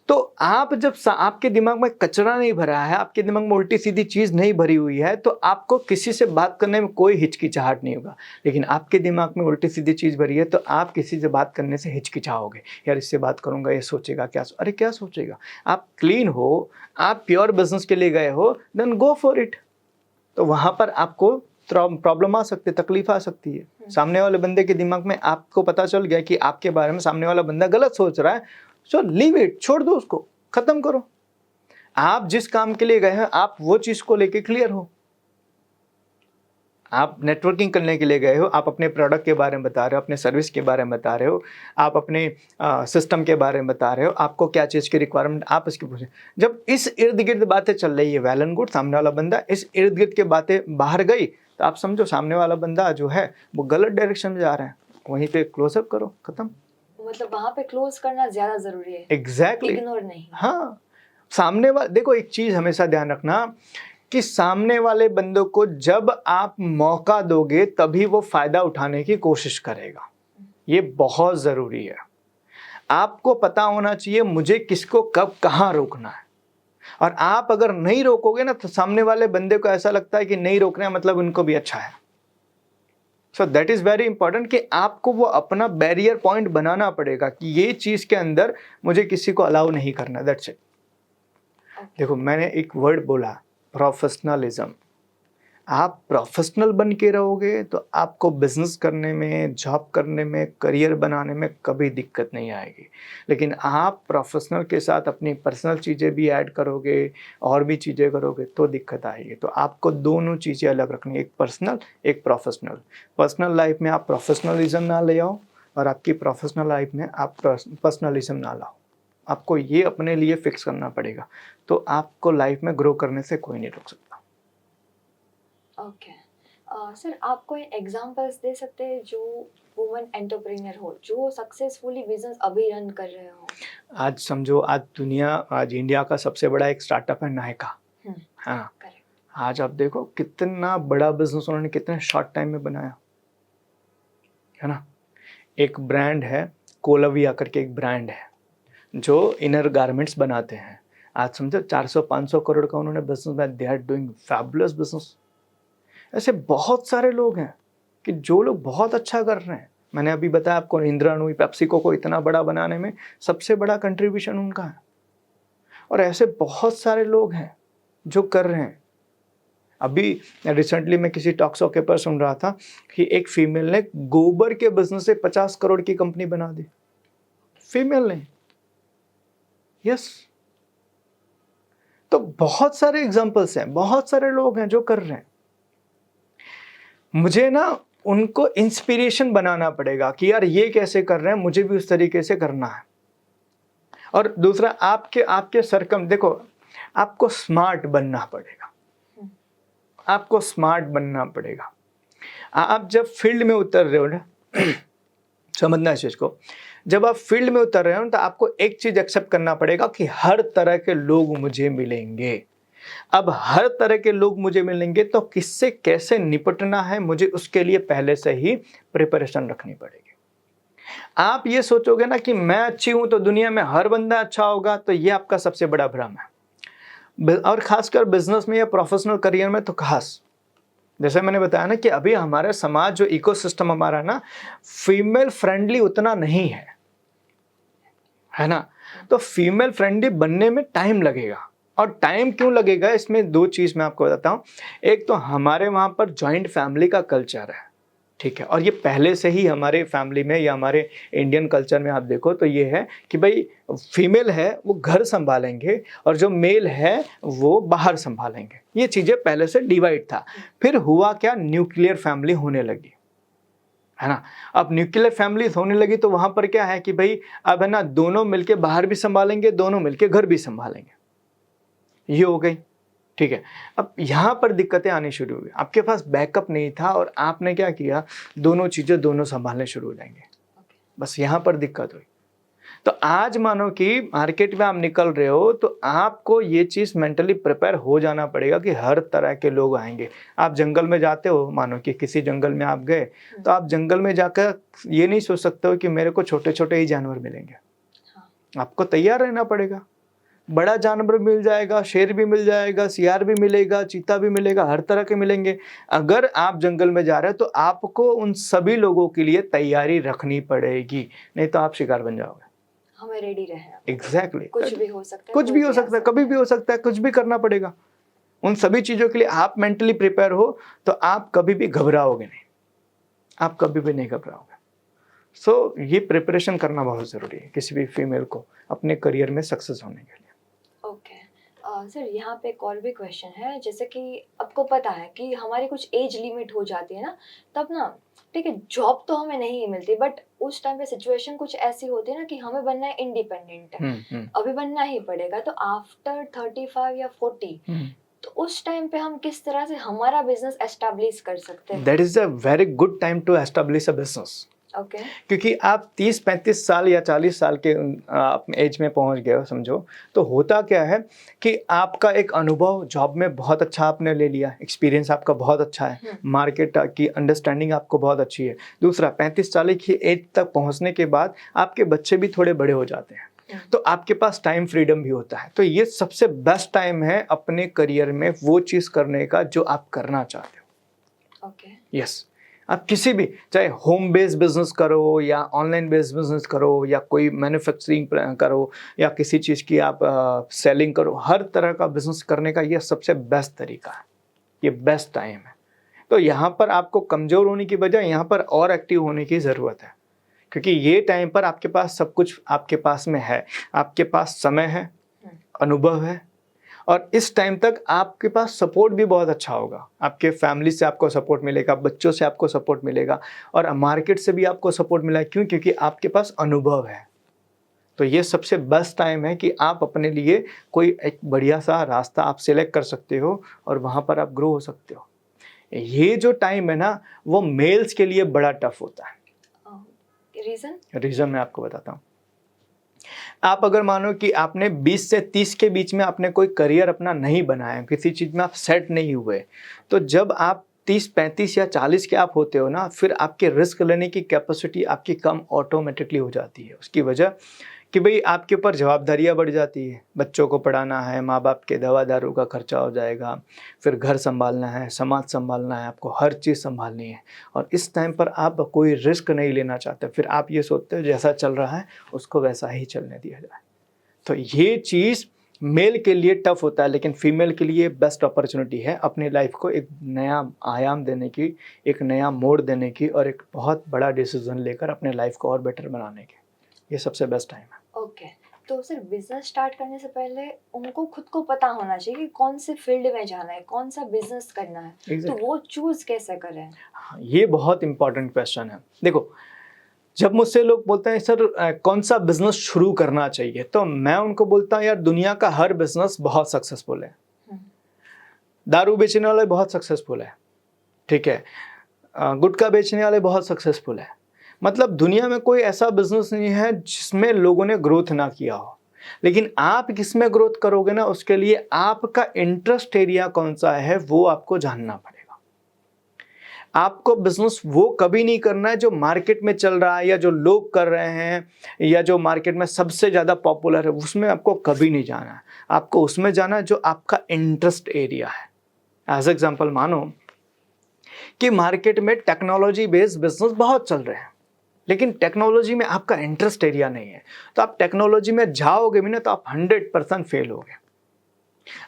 तो आप जब आपके दिमाग में कचरा नहीं भरा है, आपके दिमाग में उल्टी सीधी चीज नहीं भरी हुई है, तो आपको किसी से बात करने में कोई हिचकिचाहट नहीं होगा। लेकिन आपके दिमाग में उल्टी सीधी चीज भरी है तो आप किसी से बात करने से हिचकिचाओगे, यार इससे बात करूंगा ये सोचेगा क्या, अरे क्या सोचेगा। आप क्लीन हो, आप प्योर बिजनेस के लिए गए हो, देन गो फॉर इट। तो वहां पर आपको प्रॉब्लम आ सकती है, तकलीफ आ सकती है। सामने वाले बंदे के दिमाग में आपको पता चल गया कि आपके बारे में सामने वाला बंदा गलत सोच रहा है, सो लीव इट, छोड़ दो उसको, खत्म करो। आप जिस काम के लिए गए हैं आप वो चीज को लेके क्लियर हो। आप नेटवर्किंग करने के लिए गए हो, आप अपने प्रोडक्ट के बारे में बता रहे हो, अपने सर्विस के बारे में बता रहे हो, आप अपने सिस्टम के बारे में बता रहे हो, आपको क्या चीज़ की रिक्वायरमेंट आप इसकी पूछे। जब इस इर्द गिर्द बातें चल रही है, वेल एंड गुड, सामने वाला बंदा इस इर्द गिर्द के बातें बाहर गई तो आप समझो सामने वाला बंदा जो है वो गलत डायरेक्शन में जा रहा है, वहीं पे क्लोजअप करो, खत्म। मतलब वहां पे क्लोज करना ज्यादा जरूरी है, एग्जैक्टली इग्नोर नहीं। हाँ, सामने वाला देखो, एक चीज हमेशा ध्यान रखना कि सामने वाले बंदों को जब आप मौका दोगे तभी वो फायदा उठाने की कोशिश करेगा, ये बहुत जरूरी है। आपको पता होना चाहिए मुझे किसको कब कहाँ रोकना है, और आप अगर नहीं रोकोगे ना तो सामने वाले बंदे को ऐसा लगता है कि नहीं रोकना है मतलब उनको भी अच्छा है। So that is very important कि आपको वो अपना बैरियर पॉइंट बनाना पड़ेगा कि ये चीज के अंदर मुझे किसी को अलाउ नहीं करना, दैट्स इट। देखो मैंने एक वर्ड बोला, प्रोफेशनलिज्म। आप प्रोफेशनल बन के रहोगे तो आपको बिजनेस करने में, जॉब करने में, करियर बनाने में कभी दिक्कत नहीं आएगी। लेकिन आप प्रोफेशनल के साथ अपनी पर्सनल चीज़ें भी ऐड करोगे और भी चीज़ें करोगे तो दिक्कत आएगी। तो आपको दोनों चीज़ें अलग रखनी, एक पर्सनल एक प्रोफेशनल। पर्सनल लाइफ में आप प्रोफेशनलिज्म ना ले आओ और आपकी प्रोफेशनल लाइफ में आप पर्सनलिज्म ना लाओ। आपको ये अपने लिए फिक्स करना पड़ेगा, तो आपको लाइफ में ग्रो करने से कोई नहीं रोक सकता। ओके सर, आप कोई एग्जांपल्स दे सकते हैं जो वुमन एंटरप्रेन्योर हो, जो सक्सेसफुली बिजनेस अभी रन कर रहे हो? आज समझो, आज इंडिया का सबसे बड़ा एक स्टार्टअप है नायका, हाँ। करेक्ट। आज आप देखो कितना बड़ा बिजनेस उन्होंने कितने शॉर्ट टाइम में बनाया, है ना। एक ब्रांड है कोलविया करके, एक ब्रांड है जो इनर गारमेंट्स बनाते हैं। आज समझो 400-500 करोड़ का उन्होंने बिजनेस बनाया। They are doing fabulous business. ऐसे बहुत सारे लोग हैं कि जो लोग बहुत अच्छा कर रहे हैं। मैंने अभी बताया आपको, इंदिरा नूई पेप्सिको को इतना बड़ा बनाने में सबसे बड़ा कंट्रीब्यूशन उनका है। और ऐसे बहुत सारे लोग हैं जो कर रहे हैं। अभी रिसेंटली मैं किसी टॉक शो के पर सुन रहा था कि एक फीमेल ने गोबर के बिजनेस से 50 करोड़ की कंपनी बना दी, फीमेल ने। यस। तो बहुत सारे एग्जांपल्स हैं, बहुत सारे लोग हैं जो कर रहे हैं। मुझे ना उनको इंस्पिरेशन बनाना पड़ेगा कि यार ये कैसे कर रहे हैं, मुझे भी उस तरीके से करना है। और दूसरा, आपके सरकम देखो, आपको स्मार्ट बनना पड़ेगा, आपको स्मार्ट बनना पड़ेगा। आप जब फील्ड में उतर रहे हो ना, समझना इस चीज को, जब आप फील्ड में उतर रहे हो तो आपको एक चीज एक्सेप्ट करना पड़ेगा कि हर तरह के लोग मुझे मिलेंगे। अब हर तरह के लोग मुझे मिलेंगे तो किससे कैसे निपटना है, मुझे उसके लिए पहले से ही प्रिपरेशन रखनी पड़ेगी। आप ये सोचोगे ना कि मैं अच्छी हूं तो दुनिया में हर बंदा अच्छा होगा, तो ये आपका सबसे बड़ा भ्रम है। और खासकर बिजनेस में या प्रोफेशनल करियर में तो खास, जैसे मैंने बताया ना कि अभी हमारा समाज जो इकोसिस्टम हमारा ना फीमेल फ्रेंडली उतना नहीं है, है ना। तो फीमेल फ्रेंडली बनने में टाइम लगेगा। और टाइम क्यों लगेगा, इसमें दो चीज़ मैं आपको बताता हूँ। एक तो हमारे वहाँ पर जॉइंट फैमिली का कल्चर है, ठीक है, और ये पहले से ही हमारे फैमिली में या हमारे इंडियन कल्चर में आप देखो तो ये है कि भाई फीमेल है वो घर संभालेंगे और जो मेल है वो बाहर संभालेंगे। ये चीज़ें पहले से डिवाइड था। फिर हुआ क्या, न्यूक्लियर फैमिली होने लगी, है ना। अब न्यूक्लियर फैमिली होने लगी तो वहाँ पर क्या है कि भाई अब है ना, दोनों मिलके बाहर भी संभालेंगे, दोनों मिलके घर भी संभालेंगे, ये हो गई, ठीक है। अब यहाँ पर दिक्कतें आनी शुरू हुई, आपके पास बैकअप नहीं था और आपने क्या किया, दोनों चीज़ें दोनों संभालने शुरू हो जाएंगे, बस यहाँ पर दिक्कत हुई। तो आज मानो कि मार्केट में आप निकल रहे हो तो आपको ये चीज़ मेंटली प्रिपेयर हो जाना पड़ेगा कि हर तरह के लोग आएंगे। आप जंगल में जाते हो, मानो कि किसी जंगल में आप गए तो आप जंगल में जाकर ये नहीं सोच सकते हो कि मेरे को छोटे छोटे ही जानवर मिलेंगे। आपको तैयार रहना पड़ेगा, बड़ा जानवर मिल जाएगा, शेर भी मिल जाएगा, सियार भी मिलेगा, चीता भी मिलेगा, हर तरह के मिलेंगे। अगर आप जंगल में जा रहे हो तो आपको उन सभी लोगों के लिए तैयारी रखनी पड़ेगी, नहीं तो आप शिकार बन जाओगे। हमें रेडी रहे। एग्जैक्टली, कुछ भी हो सकता है, कुछ भी हो सकता है, कभी भी हो सकता है, कुछ भी करना पड़ेगा। उन सभी चीज़ों के लिए आप मेंटली प्रिपेयर हो तो आप कभी भी घबराओगे नहीं, आप कभी भी नहीं घबराओगे। सो ये प्रिपरेशन करना बहुत ज़रूरी है किसी भी फीमेल को अपने करियर में सक्सेस होने के लिए। ओके सर, यहाँ पे एक और भी क्वेश्चन है, जैसे कि आपको पता है कि हमारी कुछ एज लिमिट हो जाती है ना, तब ना ठीक है जॉब तो हमें नहीं मिलती, बट उस टाइम पे सिचुएशन कुछ ऐसी होती है ना कि हमें बनना है इंडिपेंडेंट, अभी बनना ही पड़ेगा। तो आफ्टर 35 या 40 तो उस टाइम पे हम किस तरह से हमारा बिजनेस एस्टैब्लिश कर सकते हैं? That is a very good time to establish a business. Okay क्योंकि आप 30-35 साल या 40 साल के एज में पहुंच गए हो समझो, तो होता क्या है कि आपका एक अनुभव जॉब में बहुत अच्छा आपने ले लिया, एक्सपीरियंस आपका बहुत अच्छा है, मार्केट की अंडरस्टैंडिंग आपको बहुत अच्छी है। दूसरा, 35-40 की एज तक पहुंचने के बाद आपके बच्चे भी थोड़े बड़े हो जाते हैं, तो आपके पास टाइम फ्रीडम भी होता है। तो ये सबसे बेस्ट टाइम है अपने करियर में वो चीज़ करने का जो आप करना चाहते हो। ओके यस, आप किसी भी, चाहे होम बेस्ड बिजनेस करो या ऑनलाइन बेस्ड बिजनेस करो या कोई मैन्युफैक्चरिंग करो या किसी चीज़ की आप सेलिंग करो, हर तरह का बिजनेस करने का ये सबसे बेस्ट तरीका है, ये बेस्ट टाइम है। तो यहाँ पर आपको कमज़ोर होने की बजाय यहाँ पर और एक्टिव होने की ज़रूरत है, क्योंकि ये टाइम पर आपके पास सब कुछ आपके पास में है, आपके पास समय है, अनुभव है, और इस टाइम तक आपके पास सपोर्ट भी बहुत अच्छा होगा। आपके फैमिली से आपको सपोर्ट मिलेगा, बच्चों से आपको सपोर्ट मिलेगा और मार्केट से भी आपको सपोर्ट मिला, क्यों? क्योंकि आपके पास अनुभव है। तो ये सबसे बेस्ट टाइम है कि आप अपने लिए कोई एक बढ़िया सा रास्ता आप सिलेक्ट कर सकते हो और वहाँ पर आप ग्रो हो सकते हो। ये जो टाइम है ना, वो मेल्स के लिए बड़ा टफ होता है। रीज़न मैं आपको बताता हूँ। आप अगर मानो कि आपने 20 से 30 के बीच में आपने कोई करियर अपना नहीं बनाया, किसी चीज़ में आप सेट नहीं हुए, तो जब आप 30, 35 या 40 के आप होते हो ना, फिर आपके रिस्क लेने की कैपेसिटी आपकी कम ऑटोमेटिकली हो जाती है। उसकी वजह कि भाई आपके ऊपर जवाबदारियाँ बढ़ जाती है, बच्चों को पढ़ाना है, माँ बाप के दवा दारू का खर्चा हो जाएगा, फिर घर संभालना है, समाज संभालना है, आपको हर चीज़ संभालनी है। और इस टाइम पर आप कोई रिस्क नहीं लेना चाहते, फिर आप ये सोचते हो जैसा चल रहा है उसको वैसा ही चलने दिया जाए। तो ये चीज़ मेल के लिए टफ होता है, लेकिन फीमेल के लिए बेस्ट अपॉर्चुनिटी है अपनी लाइफ को एक नया आयाम देने की, एक नया मोड़ देने की और एक बहुत बड़ा डिसीजन लेकर अपने लाइफ को और बेटर बनाने की। ये सबसे बेस्ट टाइम है। ओके तो सर, बिजनेस स्टार्ट करने से पहले उनको खुद को पता होना चाहिए कि कौन से फील्ड में जाना है, कौन सा बिजनेस करना है। Exactly. तो वो चूज कैसे करें? ये बहुत इंपॉर्टेंट क्वेश्चन है। देखो, जब मुझसे लोग बोलते हैं सर कौन सा बिजनेस शुरू करना चाहिए, तो मैं उनको बोलता हूँ यार दुनिया का हर बिजनेस बहुत सक्सेसफुल है। दारू बेचने वाले बहुत सक्सेसफुल है, ठीक है, गुटखा बेचने वाले बहुत सक्सेसफुल है। मतलब दुनिया में कोई ऐसा बिजनेस नहीं है जिसमें लोगों ने ग्रोथ ना किया हो। लेकिन आप किस में ग्रोथ करोगे ना, उसके लिए आपका इंटरेस्ट एरिया कौन सा है वो आपको जानना पड़ेगा। आपको बिजनेस वो कभी नहीं करना है जो मार्केट में चल रहा है या जो लोग कर रहे हैं या जो मार्केट में सबसे ज़्यादा पॉपुलर है, उसमें आपको कभी नहीं जाना है। आपको उसमें जाना है जो आपका इंटरेस्ट एरिया है। एज एग्जाम्पल मानो कि मार्केट में टेक्नोलॉजी बेस्ड बिजनेस बहुत चल रहे हैं, लेकिन टेक्नोलॉजी में आपका इंटरेस्ट एरिया नहीं है, तो आप टेक्नोलॉजी में जाओगे भी ना तो आप 100% फेल होगे।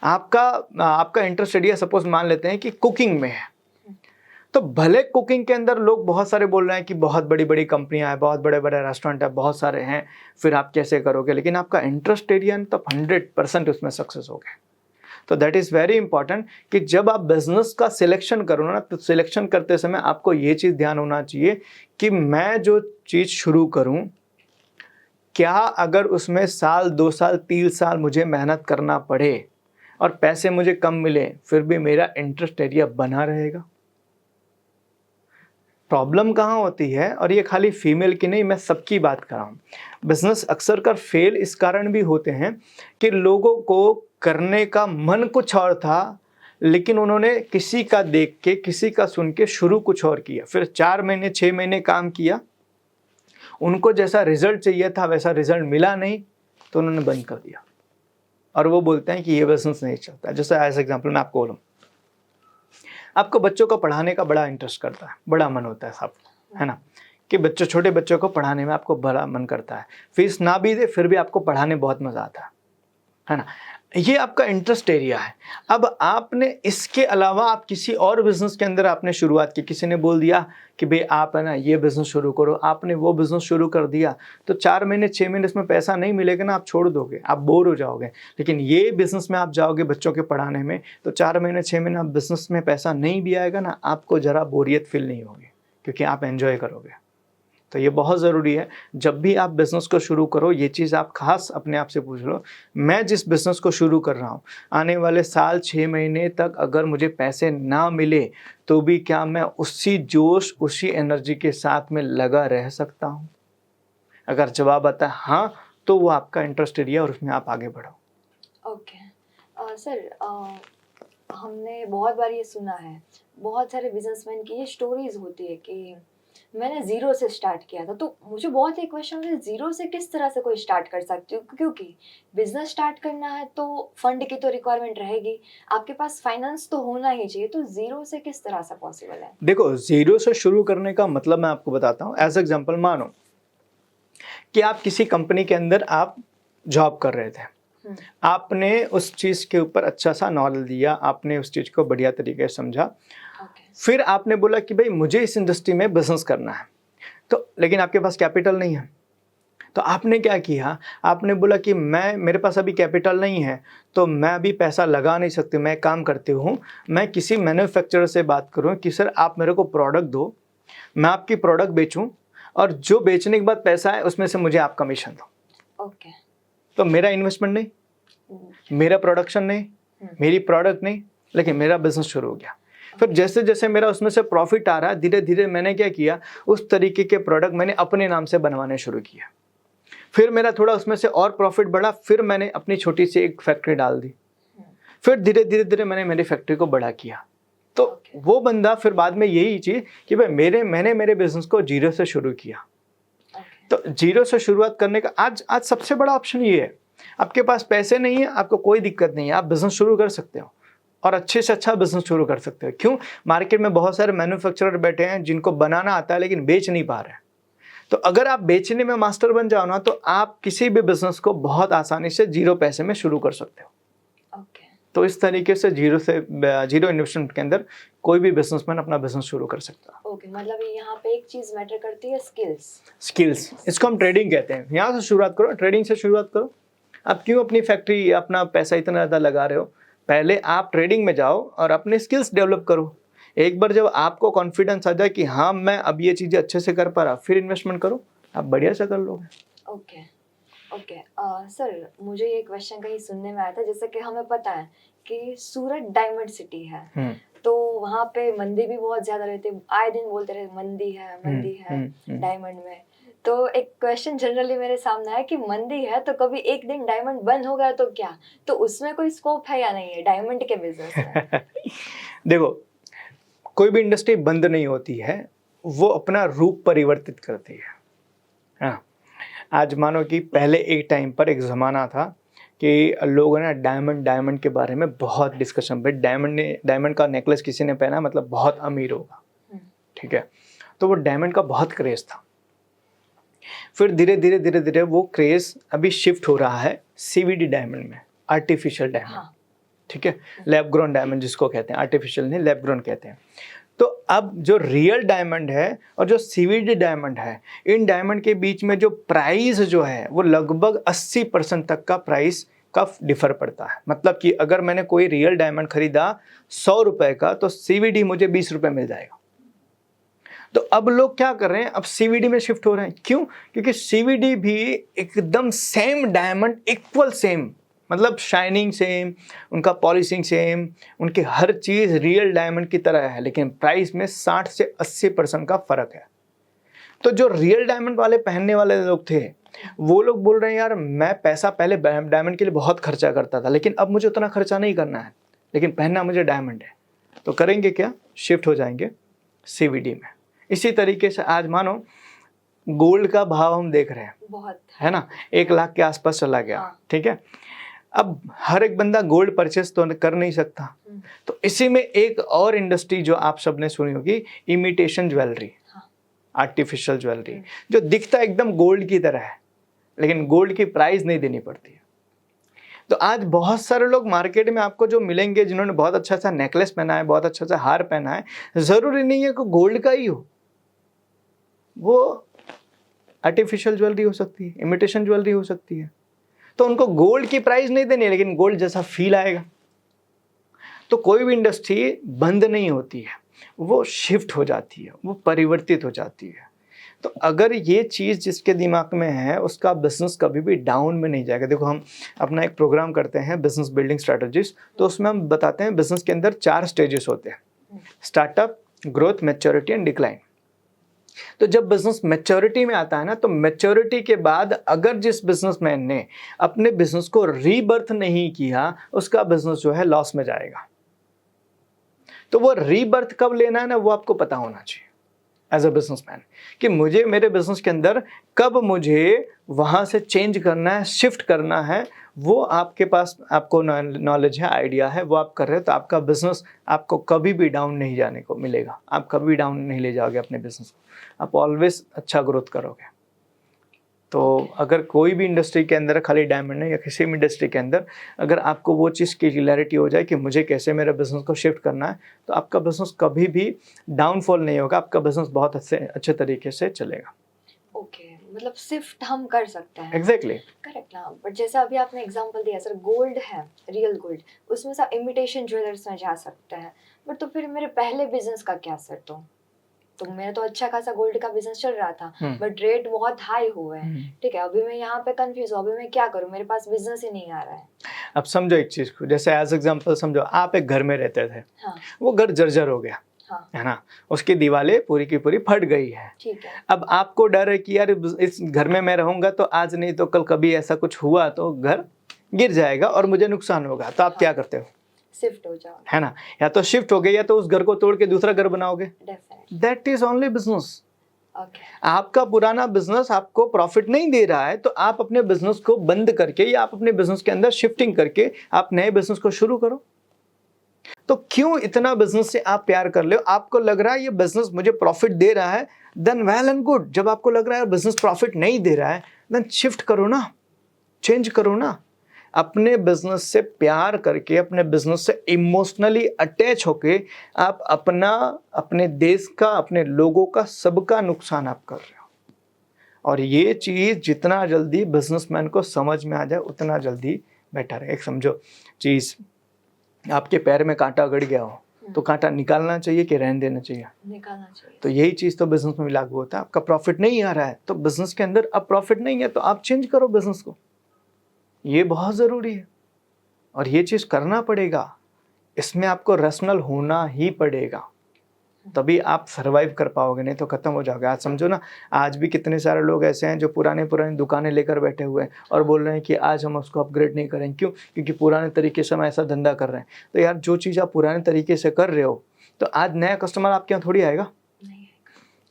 आपका इंटरेस्ट एरिया सपोज मान लेते हैं कि कुकिंग में है, तो भले कुकिंग के अंदर लोग बहुत सारे बोल रहे हैं कि बहुत बड़ी बड़ी कंपनियां हैं, बहुत बड़े बड़े रेस्टोरेंट है, बहुत सारे हैं, फिर आप कैसे करोगे, लेकिन आपका इंटरेस्ट एरिया है तो 100% उसमें सक्सेस हो गए। तो दैट इज़ वेरी इंपॉर्टेंट कि जब आप बिजनेस का सिलेक्शन करो ना, तो सिलेक्शन करते समय आपको ये चीज़ ध्यान होना चाहिए कि मैं जो चीज़ शुरू करूँ, क्या अगर उसमें साल 2 साल 3 साल मुझे मेहनत करना पड़े और पैसे मुझे कम मिले, फिर भी मेरा इंटरेस्ट एरिया बना रहेगा। प्रॉब्लम कहाँ होती है, और ये खाली फीमेल की नहीं, मैं सबकी बात कर रहा हूँ, बिजनेस अक्सर कर फेल इस कारण भी होते हैं कि लोगों को करने का मन कुछ और था, लेकिन उन्होंने किसी का देख के, किसी का सुन के शुरू कुछ और किया, फिर 4 महीने 6 महीने काम किया, उनको जैसा रिजल्ट चाहिए था वैसा रिजल्ट मिला नहीं, तो उन्होंने बंद कर दिया और वो बोलते हैं कि ये बिजनेस नहीं चलता। जैसे एज एग्जाम्पल मैं आपको बोलूँ, आपको बच्चों को पढ़ाने का बड़ा इंटरेस्ट करता है, बड़ा मन होता है सबको, है ना, कि छोटे बच्चों को पढ़ाने में आपको बड़ा मन करता है, फीस ना भी दे फिर भी आपको पढ़ाने बहुत मज़ा आता है ना, ये आपका इंटरेस्ट एरिया है। अब आपने इसके अलावा आप किसी और बिजनेस के अंदर आपने शुरुआत की, किसी ने बोल दिया कि भाई आप है ना ये बिजनेस शुरू करो, आपने वो बिजनेस शुरू कर दिया, तो 4 महीने 6 महीने इसमें पैसा नहीं मिलेगा ना, आप छोड़ दोगे, आप बोर हो जाओगे। लेकिन ये बिजनेस में आप जाओगे बच्चों के पढ़ाने में, तो 4 महीने 6 महीने आप बिजनेस में पैसा नहीं भी आएगा ना, आपको ज़रा बोरियत फील नहीं होगी, क्योंकि आप एंजॉय करोगे। तो ये बहुत ज़रूरी है, जब भी आप बिज़नेस को शुरू करो ये चीज़ आप खास अपने आप से पूछ लो, मैं जिस बिज़नेस को शुरू कर रहा हूँ, आने वाले साल 6 महीने तक अगर मुझे पैसे ना मिले तो भी क्या मैं उसी जोश उसी एनर्जी के साथ में लगा रह सकता हूँ? अगर जवाब आता है हाँ, तो वो आपका इंटरेस्ट एरिया और उसमें आप आगे बढ़ो। ओके सर, हमने बहुत बार ये सुना है, बहुत सारे बिजनेसमैन की ये स्टोरीज होती है कि मैंने ज़ीरो से स्टार्ट किया था। तो मुझे बहुत एक क्वेश्चन है, ज़ीरो से किस तरह से कोई स्टार्ट कर सकती हूँ? क्योंकि बिजनेस स्टार्ट करना है तो फंड की तो रिक्वायरमेंट रहेगी, आपके पास फाइनेंस तो होना ही चाहिए, तो ज़ीरो से किस तरह से पॉसिबल है? देखो, ज़ीरो से शुरू करने का मतलब मैं आपको बताता हूँ। एज एग्जाम्पल मानो कि आप किसी कंपनी के अंदर आप जॉब कर रहे थे, आपने उस चीज़ के ऊपर अच्छा सा नॉलेज दिया, आपने उस चीज़ को बढ़िया तरीके से समझा, फिर आपने बोला कि भाई मुझे इस इंडस्ट्री में बिजनेस करना है, तो लेकिन आपके पास कैपिटल नहीं है, तो आपने क्या किया, आपने बोला कि मेरे पास अभी कैपिटल नहीं है, तो मैं अभी पैसा लगा नहीं सकती, मैं काम करती हूँ, मैं किसी मैन्युफैक्चरर से बात करूँ कि सर आप मेरे को प्रोडक्ट दो, मैं आपकी प्रोडक्ट बेचूँ, और जो बेचने के बाद पैसा है उसमें से मुझे आप कमीशन दो। ओके। तो मेरा इन्वेस्टमेंट नहीं, मेरा प्रोडक्शन नहीं, मेरी प्रोडक्ट नहीं, लेकिन मेरा बिजनेस शुरू हो गया। फिर जैसे जैसे मेरा उसमें से प्रॉफिट आ रहा है, धीरे धीरे मैंने क्या किया, उस तरीके के प्रोडक्ट मैंने अपने नाम से बनवाने शुरू किया। फिर मेरा थोड़ा उसमें से और प्रॉफिट बढ़ा, फिर मैंने अपनी छोटी सी एक फैक्ट्री डाल दी, फिर धीरे धीरे धीरे मैंने मेरी फैक्ट्री को बड़ा किया। तो वो बंदा फिर बाद में यही चीज़ कि भाई मैंने मेरे बिजनेस को जीरो से शुरू किया। तो जीरो से शुरुआत करने का आज सबसे बड़ा ऑप्शन ये है, आपके पास पैसे नहीं है, आपको कोई दिक्कत नहीं है, आप बिजनेस शुरू कर सकते हो और अच्छे से अच्छा बिजनेस शुरू कर सकते हो। क्यों? मार्केट में बहुत सारे मैन्युफैक्चरर बैठे हैं जिनको बनाना आता है लेकिन बेच नहीं पा रहे हैं। तो अगर आप बेचने में मास्टर बन जाओ ना, तो आप किसी भी बिजनेस को बहुत आसानी से जीरो पैसे में शुरू कर सकते हो। तो इस तरीके से जीरो इन्वेस्टमेंट के अंदर कोई भी बिजनेसमैन अपना बिजनेस शुरू कर सकता है। ओके, मतलब यहाँ पे एक चीज मैटर करती है, स्किल्स, इसको हम ट्रेडिंग कहते हैं। यहाँ से शुरुआत करो, ट्रेडिंग से शुरुआत करो। आप क्यों अपनी फैक्ट्री, अपना पैसा इतना ज़्यादा लगा रहे हो? पहले आप ट्रेडिंग में जाओ और अपने स्किल्स डेवलप करो। एक बार जब आपको कॉन्फिडेंस आ जाए कि हाँ मैं अब ये चीज़ें अच्छे से कर पा रहा, फिर इन्वेस्टमेंट करो, आप बढ़िया से कर लोगे। ओके सर, मुझे ये क्वेश्चन कहीं सुनने में आया था, जैसे कि हमें पता है कि सूरत डायमंड सिटी है, तो वहाँ पे मंदी भी बहुत ज्यादा रहती है, आए दिन बोलते रहे मंदी है डायमंड में। तो एक क्वेश्चन जनरली मेरे सामने है कि मंदी है तो कभी एक दिन डायमंड बंद हो गया तो क्या, तो उसमें कोई स्कोप है या नहीं है डायमंड के बिजनेस में? देखो, कोई भी इंडस्ट्री बंद नहीं होती है, वो अपना रूप परिवर्तित करती है। हाँ, आज मानो कि पहले एक टाइम पर एक ज़माना था कि लोगों ने डायमंड के बारे में बहुत डिस्कशन, भाई डायमंड का नेकलेस किसी ने पहना मतलब बहुत अमीर होगा, ठीक है, तो वो डायमंड का बहुत क्रेज़ था। फिर धीरे धीरे वो क्रेज अभी शिफ्ट हो रहा है CVD डायमंड में, आर्टिफिशियल डायमंड। हाँ। ठीक है, लैब ग्रोन डायमंड जिसको कहते हैं, आर्टिफिशियल नहीं लैब ग्रोन कहते हैं। तो अब जो रियल डायमंड है और जो CVD डायमंड है, इन डायमंड के बीच में जो प्राइस जो है वो लगभग 80% तक का प्राइस का डिफर पड़ता है। मतलब कि अगर मैंने कोई रियल डायमंड खरीदा 100 रुपए का, तो CVD मुझे 20 रुपए मिल जाएगा। तो अब लोग क्या कर रहे हैं, अब CVD में शिफ्ट हो रहे हैं। क्यों? क्योंकि CVD भी एकदम सेम डायमंड, इक्वल सेम, मतलब शाइनिंग सेम, उनका पॉलिशिंग सेम, उनकी हर चीज़ रियल डायमंड की तरह है, लेकिन प्राइस में 60 से 80% का फ़र्क है। तो जो रियल डायमंड वाले पहनने वाले लोग थे, वो लोग बोल रहे हैं यार मैं पैसा पहले डायमंड के लिए बहुत खर्चा करता था, लेकिन अब मुझे उतना खर्चा नहीं करना है, लेकिन पहनना मुझे डायमंड है। तो करेंगे क्या, शिफ्ट हो जाएंगे CVD में। इसी तरीके से आज मानो गोल्ड का भाव हम देख रहे हैं, बहुत है ना, 1 लाख के आसपास चला गया। हाँ। ठीक है, अब हर एक बंदा गोल्ड परचेस तो कर नहीं सकता। तो इसी में एक और इंडस्ट्री जो आप सबने सुनी होगी, इमिटेशन ज्वेलरी, आर्टिफिशियल ज्वेलरी, जो दिखता एकदम गोल्ड की तरह है, लेकिन गोल्ड की प्राइस नहीं देनी पड़ती है। तो आज बहुत सारे लोग मार्केट में आपको जो मिलेंगे, जिन्होंने बहुत अच्छा सा नेकलेस पहना है, बहुत अच्छा सा हार पहना है, जरूरी नहीं है कि गोल्ड का ही हो, वो आर्टिफिशियल ज्वेलरी हो सकती है, इमिटेशन ज्वेलरी हो सकती है। तो उनको गोल्ड की प्राइस नहीं देनी है, लेकिन गोल्ड जैसा फील आएगा। तो कोई भी इंडस्ट्री बंद नहीं होती है, वो शिफ्ट हो जाती है, वो परिवर्तित हो जाती है। तो अगर ये चीज़ जिसके दिमाग में है, उसका बिजनेस कभी भी डाउन में नहीं जाएगा। देखो, हम अपना एक प्रोग्राम करते हैं बिजनेस बिल्डिंग स्ट्रेटजीज, तो उसमें हम बताते हैं बिजनेस के अंदर 4 स्टेजेस होते हैं, startup, growth, maturity and decline. तो जब बिजनेस मैच्योरिटी में आता है ना, तो मैच्योरिटी के बाद अगर जिस बिजनेसमैन ने अपने बिजनेस को रीबर्थ नहीं किया, उसका बिजनेस जो है लॉस में जाएगा। तो वो रीबर्थ कब लेना है ना, वो आपको पता होना चाहिए एज अ बिजनेसमैन, कि मुझे मेरे बिजनेस के अंदर कब मुझे वहां से चेंज करना है, शिफ्ट करना है। वो आपके पास, आपको नॉलेज है, आइडिया है, वो आप कर रहे हो, तो आपका बिजनेस आपको कभी भी डाउन नहीं जाने को मिलेगा। आप कभी भी डाउन नहीं ले जाओगे अपने बिजनेस को, आप ऑलवेज अच्छा ग्रोथ करोगे। तो अगर कोई भी इंडस्ट्री के अंदर, खाली डायमंड है या किसी भी इंडस्ट्री के अंदर, अगर आपको वो चीज़ की क्लैरिटी हो जाए कि मुझे कैसे मेरे बिजनेस को शिफ्ट करना है, तो आपका बिजनेस कभी भी डाउनफॉल नहीं होगा, आपका बिजनेस बहुत अच्छे तरीके से चलेगा। ओके, मतलब शिफ्ट हम कर सकते हैं। एग्जैक्टली, करेक्ट ना। बट जैसे अभी आपने एग्जांपल दिया सर, गोल्ड है, रियल गोल्ड, उसमें से इमिटेशन ज्वेलर्स में जा सकते हैं, बट तो फिर मेरे पहले बिजनेस का क्या सर? तो मेरा तो अच्छा खासा गोल्ड का बिजनेस चल रहा था, बट रेट बहुत हाई हुए हैं। ठीक है, अभी मैं यहाँ पे कंफ्यूज हूँ, अभी मैं क्या करूँ, मेरे पास बिजनेस ही नहीं आ रहा है। अब समझो एक चीज़ को, जैसे एज एग्जाम्पल समझो, आप एक घर में रहते थे। हाँ। वो घर जर्जर हो गया। हाँ। है ना, उसकी दीवारें पूरी की पूरी फट गई है। ठीक है। अब आपको डर है कि यार इस घर में मैं रहूंगा तो आज नहीं तो कल कभी ऐसा कुछ हुआ तो घर गिर जाएगा और मुझे नुकसान होगा। तो आप क्या करते हो? शिफ्ट हो जाओ, है ना, या तो शिफ्ट हो गए या तो उस घर को तोड़ के दूसरा घर बनाओगे। That is only business. आपका पुराना बिजनेस आपको प्रॉफिट नहीं दे रहा है, तो आप अपने बिजनेस को बंद करके या आप अपने बिजनेस के अंदर शिफ्टिंग करके आप नए बिजनेस को शुरू करो। तो क्यों इतना बिजनेस से आप प्यार कर ले? आपको लग रहा है ये बिजनेस मुझे प्रॉफिट दे रहा है, देन वेल एंड गुड। जब आपको लग रहा है बिजनेस प्रॉफिट नहीं दे रहा है, देन शिफ्ट करो ना, चेंज करो ना। अपने बिजनेस से प्यार करके, अपने बिजनेस से इमोशनली अटैच होके आप अपना, अपने देश का, अपने लोगों का, सबका नुकसान आप कर रहे हो। और ये चीज़ जितना जल्दी बिजनेसमैन को समझ में आ जाए उतना जल्दी बेटर है। एक समझो चीज़, आपके पैर में कांटा गड़ गया हो तो कांटा निकालना चाहिए कि रहने देना चाहिए? निकालना चाहिए। तो यही चीज़ तो बिजनेस में भी लागू होता है। आपका प्रॉफिट नहीं आ रहा है तो बिजनेस के अंदर अब प्रॉफिट नहीं है तो आप चेंज करो बिजनेस को। ये बहुत ज़रूरी है और ये चीज़ करना पड़ेगा। इसमें आपको रैशनल होना ही पड़ेगा, तभी आप सर्वाइव कर पाओगे, नहीं तो ख़त्म हो जाओगे। आज समझो ना, आज भी कितने सारे लोग ऐसे हैं जो पुरानी दुकानें लेकर बैठे हुए हैं और बोल रहे हैं कि आज हम उसको अपग्रेड नहीं करेंगे। क्यों? क्योंकि पुराने तरीके से हम ऐसा धंधा कर रहे हैं। तो यार, जो चीज़ आप पुराने तरीके से कर रहे हो, तो आज नया कस्टमर आपके यहाँ थोड़ी आएगा।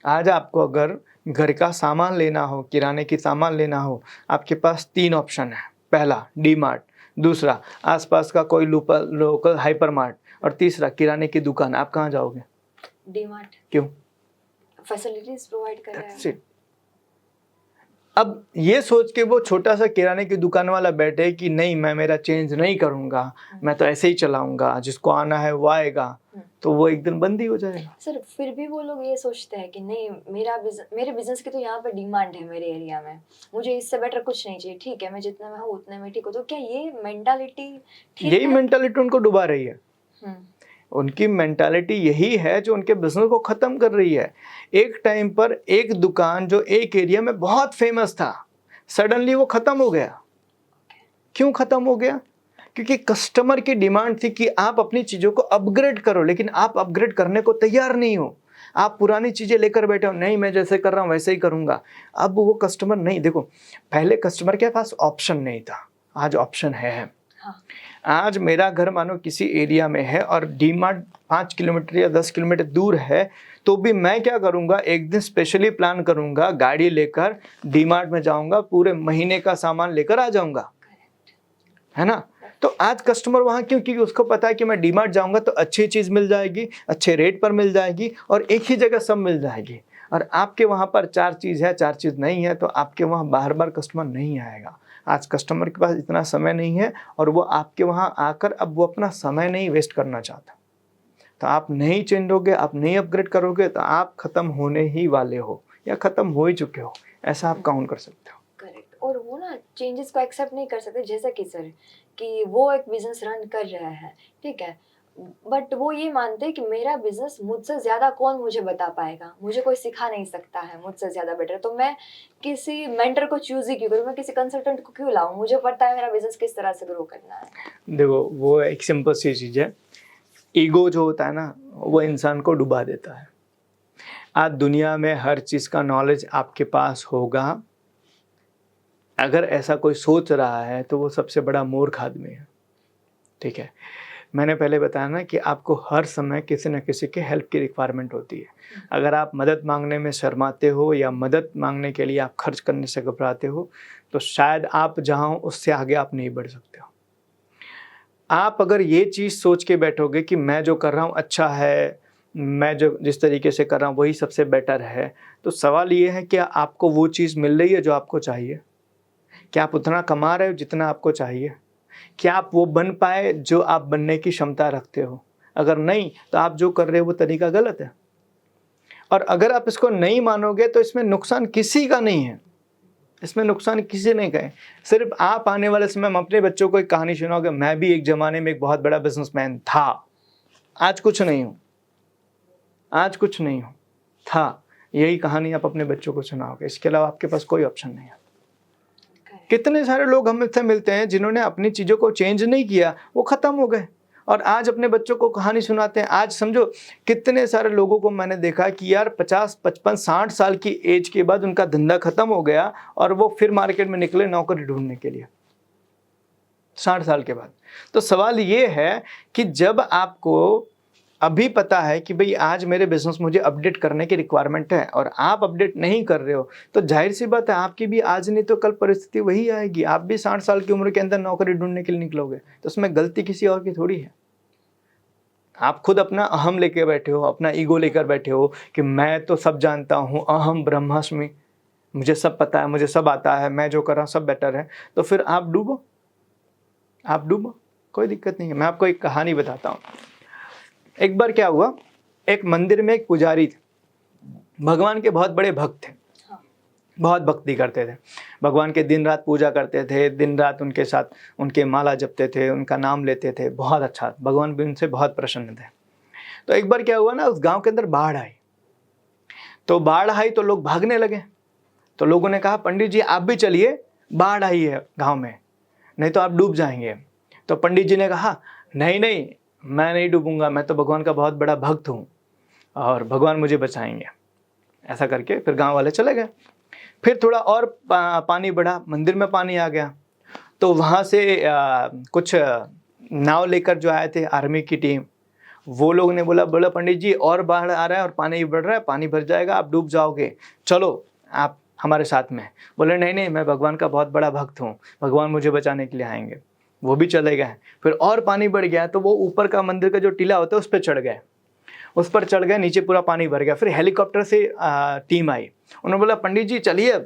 आज आपको अगर घर का सामान लेना हो, किराने की सामान लेना हो, आपके पास 3 ऑप्शन है। पहला डी मार्ट, दूसरा आसपास का कोई लोकल हाइपर मार्ट, और तीसरा किराने की दुकान। आप कहाँ जाओगे? D mart. क्यों? फैसिलिटीज प्रोवाइड कर रहा है। अब ये सोच के वो छोटा सा किराने की दुकान वाला बैठे कि नहीं मैं मेरा चेंज नहीं करूँगा, मैं तो ऐसे ही चलाऊँगा, जिसको आना है वो आएगा, तो वो एक दिन बंद ही हो जाएगा। सर फिर भी वो लोग ये सोचते हैं कि नहीं मेरे बिजनेस की तो यहाँ पर डिमांड है मेरे एरिया में, मुझे इससे बेटर कुछ नहीं चाहिए, ठीक है मैं जितना में हूँ उतने में ठीक हूँ। तो क्या ये मेंटालिटी ठीक यही है? मेंटालिटी उनको डुबा रही है। हम्म, उनकी मेंटालिटी यही है जो उनके बिजनेस को ख़त्म कर रही है। एक टाइम पर एक दुकान जो एक एरिया में बहुत फेमस था, सडनली वो ख़त्म हो गया। क्यों ख़त्म हो गया? क्योंकि कस्टमर की डिमांड थी कि आप अपनी चीज़ों को अपग्रेड करो, लेकिन आप अपग्रेड करने को तैयार नहीं हो। आप पुरानी चीज़ें लेकर बैठे हो, नहीं मैं जैसे कर रहा हूँ वैसे ही करूँगा। अब वो कस्टमर नहीं, देखो पहले कस्टमर के पास ऑप्शन नहीं था, आज ऑप्शन है। हाँ, आज मेरा घर मानो किसी एरिया में है और डीमार्ट 5 किलोमीटर या 10 किलोमीटर दूर है, तो भी मैं क्या करूँगा, एक दिन स्पेशली प्लान करूँगा, गाड़ी लेकर डीमार्ट में जाऊँगा, पूरे महीने का सामान लेकर आ जाऊँगा, करेक्ट। है ना? तो आज कस्टमर वहाँ क्यों? क्योंकि उसको पता है कि मैं डीमार्ट जाऊँगा तो अच्छी चीज़ मिल जाएगी, अच्छे रेट पर मिल जाएगी और एक ही जगह सब मिल जाएगी। और आपके वहाँ पर 4 चीज़ है, 4 चीज़ नहीं है, तो आपके वहाँ बार-बार कस्टमर नहीं आएगा। आज कस्टमर के पास इतना समय नहीं है और वो आपके वहाँ आकर अब वो अपना समय नहीं वेस्ट करना चाहता। तो आप नहीं चेंज होगे, आप नहीं अपग्रेड करोगे तो आप ख़त्म होने ही वाले हो या ख़त्म हो ही चुके हो, ऐसा आप काउंट कर सकते हो। करेक्ट। और वो ना चेंजेस को एक्सेप्ट नहीं कर सकते, जैसा कि सर कि वो एक बिजनेस रन कर रहा है, ठीक है, बट वो ये मानते हैं कि मेरा बिजनेस मुझसे ज्यादा कौन मुझे बता पाएगा, मुझे कोई सिखा नहीं सकता है मुझसे ज्यादा बेटर, तो मैं किसी मेंटर को चूज ही क्यों करूँ, मैं किसी कंसल्टेंट को क्यों लाऊं, मुझे पता है मेरा बिजनेस किस तरह से ग्रो करना है। देखो वो एक सिंपल सी चीज़ है, ईगो जो होता है ना वो इंसान को डुबा देता है। आज दुनिया में हर चीज़ का नॉलेज आपके पास होगा, अगर ऐसा कोई सोच रहा है तो वो सबसे बड़ा मूर्ख आदमी है, ठीक है। मैंने पहले बताया ना कि आपको हर समय किसी न किसी के हेल्प की रिक्वायरमेंट होती है। अगर आप मदद मांगने में शर्माते हो या मदद मांगने के लिए आप खर्च करने से घबराते हो, तो शायद आप जहाँ हो उससे आगे आप नहीं बढ़ सकते हो। आप अगर ये चीज़ सोच के बैठोगे कि मैं जो कर रहा हूँ अच्छा है, मैं जो जिस तरीके से कर रहा हूँ वही सबसे बेटर है, तो सवाल ये है कि आपको वो चीज़ मिल रही है जो आपको चाहिए? क्या आप उतना कमा रहे हो जितना आपको चाहिए? क्या आप वो बन पाए जो आप बनने की क्षमता रखते हो? अगर नहीं, तो आप जो कर रहे हो वो तरीका गलत है। और अगर आप इसको नहीं मानोगे तो इसमें नुकसान किसी का नहीं है, इसमें नुकसान किसी ने का है। सिर्फ आप आने वाले समय में अपने बच्चों को एक कहानी सुनाओगे, मैं भी एक ज़माने में एक बहुत बड़ा बिजनेसमैन था, आज कुछ नहीं हूँ, आज कुछ नहीं हूँ, था। यही कहानी आप अपने बच्चों को सुनाओगे, इसके अलावा आपके पास कोई ऑप्शन नहीं है। कितने सारे लोग हमसे मिलते हैं जिन्होंने अपनी चीज़ों को चेंज नहीं किया, वो ख़त्म हो गए और आज अपने बच्चों को कहानी सुनाते हैं। आज समझो कितने सारे लोगों को मैंने देखा कि यार 50, 55, 60 साल की एज के बाद उनका धंधा ख़त्म हो गया और वो फिर मार्केट में निकले नौकरी ढूंढने के लिए 60 साल के बाद। तो सवाल ये है कि जब आपको अभी पता है कि भाई आज मेरे बिजनेस मुझे अपडेट करने की रिक्वायरमेंट है और आप अपडेट नहीं कर रहे हो, तो जाहिर सी बात है आपकी भी आज नहीं तो कल परिस्थिति वही आएगी। आप भी 60 साल की उम्र के अंदर नौकरी ढूंढने के लिए निकलोगे, तो उसमें गलती किसी और की थोड़ी है। आप खुद अपना अहम लेके बैठे हो, अपना ईगो लेकर बैठे हो कि मैं तो सब जानता हूँ, अहम ब्रह्मास्मि, मुझे सब पता है, मुझे सब आता है, मैं जो कर रहा हूँ सब बेटर है, तो फिर आप डूबो, आप डूबो, कोई दिक्कत नहीं है। मैं आपको एक कहानी बताता हूँ। एक बार क्या हुआ, एक मंदिर में एक पुजारी थे, भगवान के बहुत बड़े भक्त थे, बहुत भक्ति करते थे, भगवान के दिन रात पूजा करते थे, दिन रात उनके साथ उनके माला जपते थे, उनका नाम लेते थे, बहुत अच्छा, भगवान भी उनसे बहुत प्रसन्न थे। तो एक बार क्या हुआ ना, उस गांव के अंदर बाढ़ आई, तो बाढ़ आई तो लोग भागने लगे। तो लोगों ने कहा पंडित जी आप भी चलिए, बाढ़ आई है गाँव में, नहीं तो आप डूब जाएंगे। तो पंडित जी ने कहा नहीं नहीं, मैं नहीं डूबूंगा, मैं तो भगवान का बहुत बड़ा भक्त हूँ और भगवान मुझे बचाएंगे। ऐसा करके फिर गांव वाले चले गए। फिर थोड़ा और पानी बढ़ा, मंदिर में पानी आ गया, तो वहाँ से कुछ नाव लेकर जो आए थे आर्मी की टीम, वो लोग ने बोला पंडित जी और बाढ़ आ रहा है और पानी बढ़ रहा है, पानी भर जाएगा, आप डूब जाओगे, चलो आप हमारे साथ में। बोले नहीं नहीं, मैं भगवान का बहुत बड़ा भक्त हूँ, भगवान मुझे बचाने के लिए आएंगे। वो भी चले गए। फिर और पानी बढ़ गया तो वो ऊपर का मंदिर का जो टीला होता है उस पर चढ़ गए, उस पर चढ़ गए, नीचे पूरा पानी भर गया। फिर हेलीकॉप्टर से टीम आई, उन्होंने बोला पंडित जी चलिए,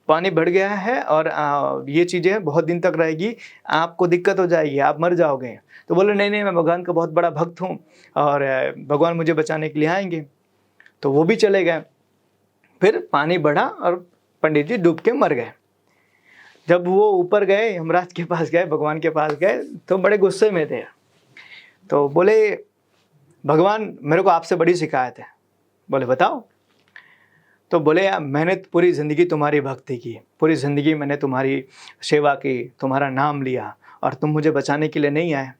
पानी बढ़ गया है और ये चीज़ें बहुत दिन तक रहेगी, आपको दिक्कत हो जाएगी, आप मर जाओगे। तो बोले नहीं नहीं, मैं भगवान का बहुत बड़ा भक्त हूँ और भगवान मुझे बचाने के लिए आएंगे। तो वो भी चले गए। फिर पानी बढ़ा और पंडित जी डूब के मर गए। जब वो ऊपर गए, यमराज के पास गए, भगवान के पास गए, तो बड़े गुस्से में थे। तो बोले भगवान, मेरे को आपसे बड़ी शिकायत है। बोले बताओ। तो बोले यार, मैंने पूरी ज़िंदगी तुम्हारी भक्ति की, पूरी ज़िंदगी मैंने तुम्हारी सेवा की, तुम्हारा नाम लिया, और तुम मुझे बचाने के लिए नहीं आए।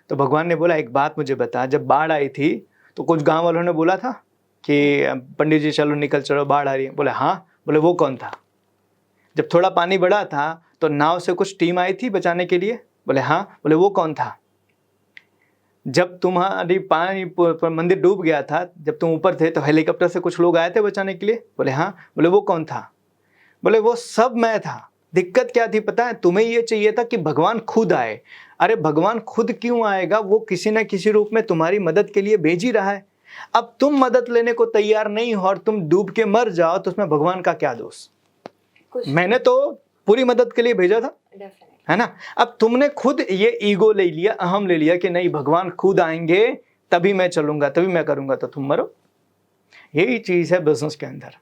तो भगवान ने बोला एक बात मुझे बता, जब बाढ़ आई थी तो कुछ गांव वालों ने बोला था कि पंडित जी चलो निकल चलो, बाढ़ आ रही है। बोले हाँ। बोले वो कौन था? जब थोड़ा पानी बढ़ा था तो नाव से कुछ टीम आई थी बचाने के लिए? बोले हाँ। बोले वो कौन था? जब तुम्हारी पानी मंदिर डूब गया था, जब तुम ऊपर थे तो हेलीकॉप्टर से कुछ लोग आए थे बचाने के लिए? बोले हाँ। बोले वो कौन था? बोले वो सब मैं था। दिक्कत क्या थी पता है? तुम्हें ये चाहिए था कि भगवान खुद आए। अरे भगवान खुद क्यों आएगा? वो किसी न किसी रूप में तुम्हारी मदद के लिए भेज ही रहा है। अब तुम मदद लेने को तैयार नहीं हो और तुम डूब के मर जाओ तो उसमें भगवान का क्या दोष? मैंने तो पूरी मदद के लिए भेजा था, है ना? अब तुमने खुद ये ईगो ले लिया, अहम ले लिया कि नहीं भगवान खुद आएंगे तभी मैं चलूंगा, तभी मैं करूंगा, तो तुम मरो। यही चीज है बिजनेस के अंदर।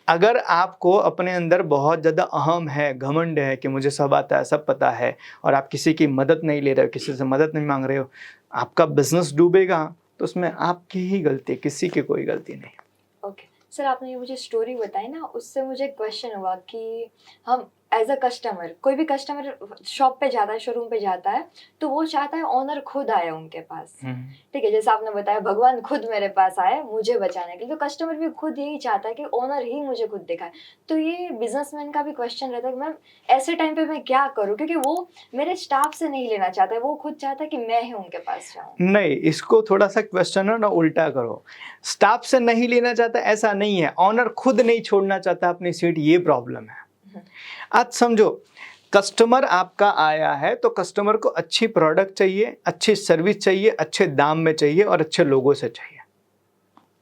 अगर आपको अपने अंदर बहुत ज़्यादा अहम है, घमंड है कि मुझे सब आता है, सब पता है, और आप किसी की मदद नहीं ले रहे हो, किसी से मदद नहीं मांग रहे हो, आपका बिजनेस डूबेगा तो उसमें आपकी ही गलती, किसी की कोई गलती नहीं। ओके सर, आपने ये मुझे स्टोरी बताई ना, उससे मुझे क्वेश्चन हुआ कि हम एज अ कस्टमर, कोई भी कस्टमर शॉप पे जाता है, शोरूम पे जाता है, तो वो चाहता है ओनर खुद आए उनके पास। ठीक है, जैसे आपने बताया भगवान खुद मेरे पास आए मुझे बचाने के लिए, तो कस्टमर भी खुद यही चाहता है कि ओनर ही मुझे खुद दिखाए। तो ये बिजनेसमैन का भी क्वेश्चन रहता है कि मैम ऐसे टाइम पे मैं क्या करूँ, क्योंकि वो मेरे स्टाफ से नहीं लेना चाहता है, वो खुद चाहता है कि मैं ही उनके पास जाऊँ। नहीं, इसको थोड़ा सा क्वेश्चन है ना उल्टा करो। स्टाफ से नहीं लेना चाहता ऐसा नहीं है, ऑनर खुद नहीं छोड़ना चाहता अपनी सीट, ये प्रॉब्लम है। आज समझो, कस्टमर आपका आया है तो कस्टमर को अच्छी प्रोडक्ट चाहिए, अच्छी सर्विस चाहिए, अच्छे दाम में चाहिए और अच्छे लोगों से चाहिए।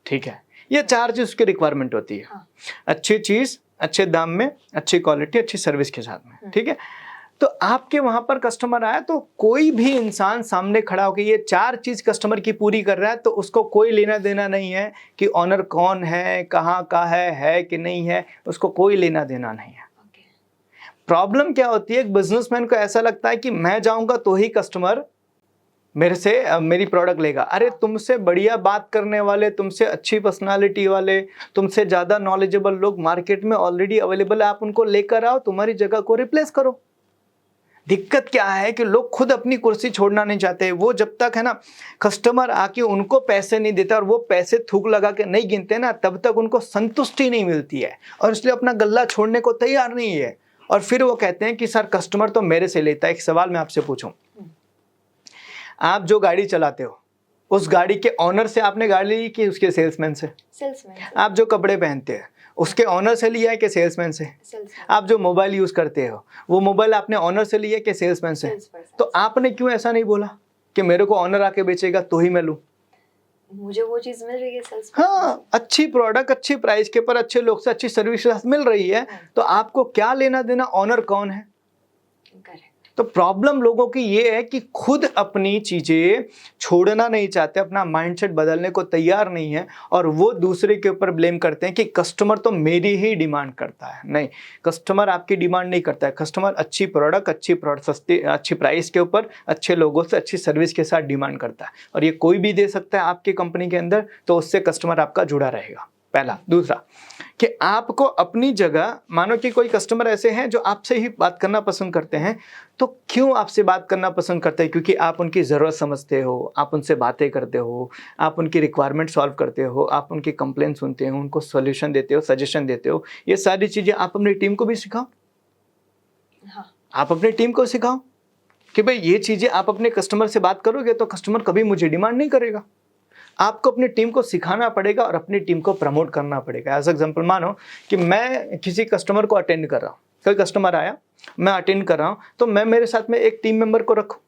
ठीक है, ये चार चीज उसकी रिक्वायरमेंट होती है। हाँ। अच्छी चीज, अच्छे दाम में, अच्छी क्वालिटी, अच्छी सर्विस के साथ में। ठीक है, तो आपके वहां पर कस्टमर आया तो कोई भी इंसान सामने खड़ा होकर ये चार चीज कस्टमर की पूरी कर रहा है तो उसको कोई लेना देना नहीं है कि ऑनर कौन है, कहाँ का है कि नहीं है, उसको कोई लेना देना नहीं है। प्रॉब्लम क्या होती है, एक बिजनेसमैन को ऐसा लगता है कि मैं जाऊंगा तो ही कस्टमर मेरे से मेरी प्रोडक्ट लेगा। अरे तुमसे बढ़िया बात करने वाले, तुमसे अच्छी पर्सनालिटी वाले, तुमसे ज़्यादा नॉलेजेबल लोग मार्केट में ऑलरेडी अवेलेबल है, आप उनको लेकर आओ, तुम्हारी जगह को रिप्लेस करो। दिक्कत क्या है कि लोग खुद अपनी कुर्सी छोड़ना नहीं चाहते। वो जब तक है ना कस्टमर आके उनको पैसे नहीं देता और वो पैसे थूक लगा के नहीं गिनते ना, तब तक उनको संतुष्टि नहीं मिलती है और इसलिए अपना गल्ला छोड़ने को तैयार नहीं है। और फिर वो कहते हैं कि सर कस्टमर तो मेरे से लेता है। एक सवाल मैं आपसे पूछूं, आप जो गाड़ी चलाते हो उस गाड़ी के ऑनर से आपने गाड़ी ली कि उसके सेल्समैन से? सेल्समैन। आप जो कपड़े पहनते हैं उसके ऑनर से लिया है कि सेल्समैन से? आप जो मोबाइल यूज करते हो वो मोबाइल आपने ऑनर से लिया है कि सेल्समैन से? तो आपने क्यों ऐसा नहीं बोला कि मेरे को ऑनर आके बेचेगा तो ही मैं लूं? मुझे वो चीज मिल रही है सेल्समैन। हाँ, अच्छी प्रोडक्ट अच्छी प्राइस के पर अच्छे लोग से अच्छी सर्विस मिल रही है, तो आपको क्या लेना देना ऑनर कौन है? करेक्ट। तो प्रॉब्लम लोगों की ये है कि खुद अपनी चीजें छोड़ना नहीं चाहते, अपना माइंडसेट बदलने को तैयार नहीं है और वो दूसरे के ऊपर ब्लेम करते हैं कि कस्टमर तो मेरी ही डिमांड करता है। नहीं, कस्टमर आपकी डिमांड नहीं करता है। कस्टमर अच्छी प्रोडक्ट सस्ती अच्छी प्राइस के ऊपर अच्छे लोगों से अच्छी सर्विस के साथ डिमांड करता है और ये कोई भी दे सकता है आपकी कंपनी के अंदर, तो उससे कस्टमर आपका जुड़ा रहेगा। पहला। दूसरा कि आपको अपनी जगह, मानो कि कोई कस्टमर ऐसे हैं जो आपसे ही बात करना पसंद करते हैं, तो क्यों आपसे बात करना पसंद करते हैं? क्योंकि आप उनकी ज़रूरत समझते हो, आप उनसे बातें करते हो, आप उनकी रिक्वायरमेंट सॉल्व करते हो, आप उनकी कंप्लेंट सुनते हो, उनको सॉल्यूशन देते हो, सजेशन देते हो। ये सारी चीज़ें आप अपनी टीम को भी सिखाओ। हाँ। आप अपनी टीम को सिखाओ कि भाई ये चीज़ें आप अपने कस्टमर से बात करोगे तो कस्टमर कभी मुझे डिमांड नहीं करेगा। आपको अपनी टीम को सिखाना पड़ेगा और अपनी टीम को प्रमोट करना पड़ेगा। एज एग्जाम्पल मानो कि मैं किसी कस्टमर को अटेंड कर रहा हूँ, कोई कस्टमर आया, मैं अटेंड कर रहा हूँ, तो मैं मेरे साथ में एक टीम मेंबर को रखूँ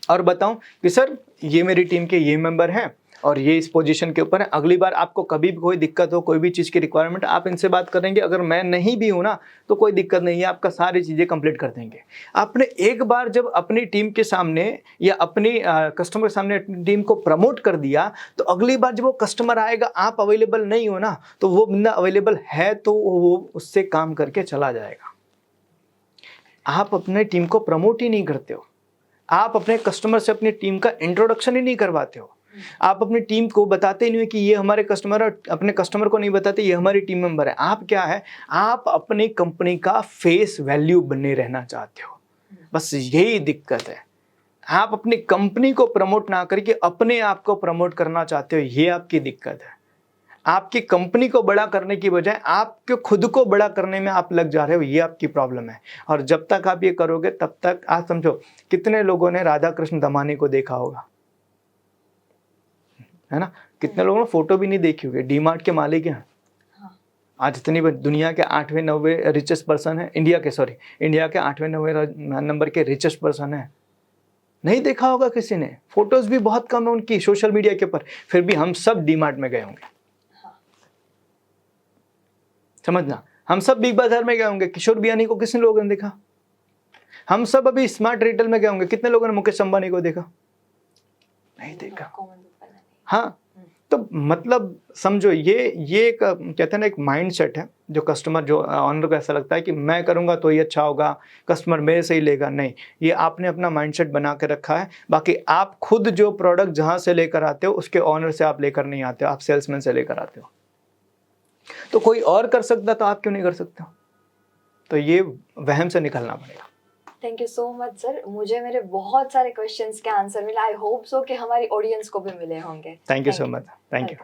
और बताऊँ कि सर ये मेरी टीम के ये मेंबर हैं और ये इस पोजीशन के ऊपर है। अगली बार आपको कभी भी कोई दिक्कत हो, कोई भी चीज़ की रिक्वायरमेंट, आप इनसे बात करेंगे। अगर मैं नहीं भी हूँ ना तो कोई दिक्कत नहीं है, आपका सारी चीज़ें कंप्लीट कर देंगे। आपने एक बार जब अपनी टीम के सामने या अपनी कस्टमर के सामने अपनी टीम को प्रमोट कर दिया, तो अगली बार जब वो कस्टमर आएगा, आप अवेलेबल नहीं हो ना, तो वो बंदा अवेलेबल है तो वो उससे काम करके चला जाएगा। आप अपने टीम को प्रमोट ही नहीं करते हो, आप अपने कस्टमर से अपनी टीम का इंट्रोडक्शन ही नहीं करवाते हो, आप अपनी टीम को बताते ही नहीं हो कि ये हमारे कस्टमर है, अपने कस्टमर को नहीं बताते ये हमारी टीम मेंबर है। आप क्या है, आप अपनी कंपनी का फेस वैल्यू बने रहना चाहते हो, बस यही दिक्कत है। आप अपनी कंपनी को प्रमोट ना करके अपने आप को प्रमोट करना चाहते हो, ये आपकी दिक्कत है। आपकी कंपनी को बड़ा करने की बजाय आपके खुद को बड़ा करने में आप लग जा रहे हो, ये आपकी प्रॉब्लम है। और जब तक आप ये करोगे तब तक आप समझो, कितने लोगों ने राधा कृष्ण दमानी को देखा होगा, है ना? कितने लोगों ने फोटो भी नहीं देखी होगी, डीमार्ट के मालिक हैं। आज इतनी दुनिया के 8वें 9वें रिचेस्ट पर्सन है, इंडिया के 8वें 9वें नंबर के रिचेस्ट पर्सन है। नहीं देखा होगा किसी ने, फोटोज भी बहुत कम है उनकी सोशल मीडिया के ऊपर, फिर भी हम सब डीमार्ट में गए होंगे। समझना, हम सब बिग बाजार में गए होंगे, किशोर बियानी को कितने लोगों ने देखा? हम सब अभी स्मार्ट रिटेल में गए होंगे, कितने लोगों ने मुकेश अंबानी को देखा? नहीं देखा। हाँ, तो मतलब समझो, ये एक कहते हैं ना, एक माइंडसेट है जो कस्टमर, जो ऑनर को ऐसा लगता है कि मैं करूंगा तो ये अच्छा होगा, कस्टमर मेरे से ही लेगा। नहीं, ये आपने अपना माइंडसेट बना के रखा है। बाकी आप खुद जो प्रोडक्ट जहां से लेकर आते हो उसके ऑनर से आप लेकर नहीं आते हो, आप सेल्समैन से लेकर आते हो। तो कोई और कर सकता तो आप क्यों नहीं कर सकते हो? तो ये वहम से निकलना पड़ेगा। Thank you so much sir, मुझे मेरे बहुत सारे क्वेश्चंस के आंसर मिले। आई होप सो कि हमारी ऑडियंस को भी मिले होंगे। Thank you so much. Thank you.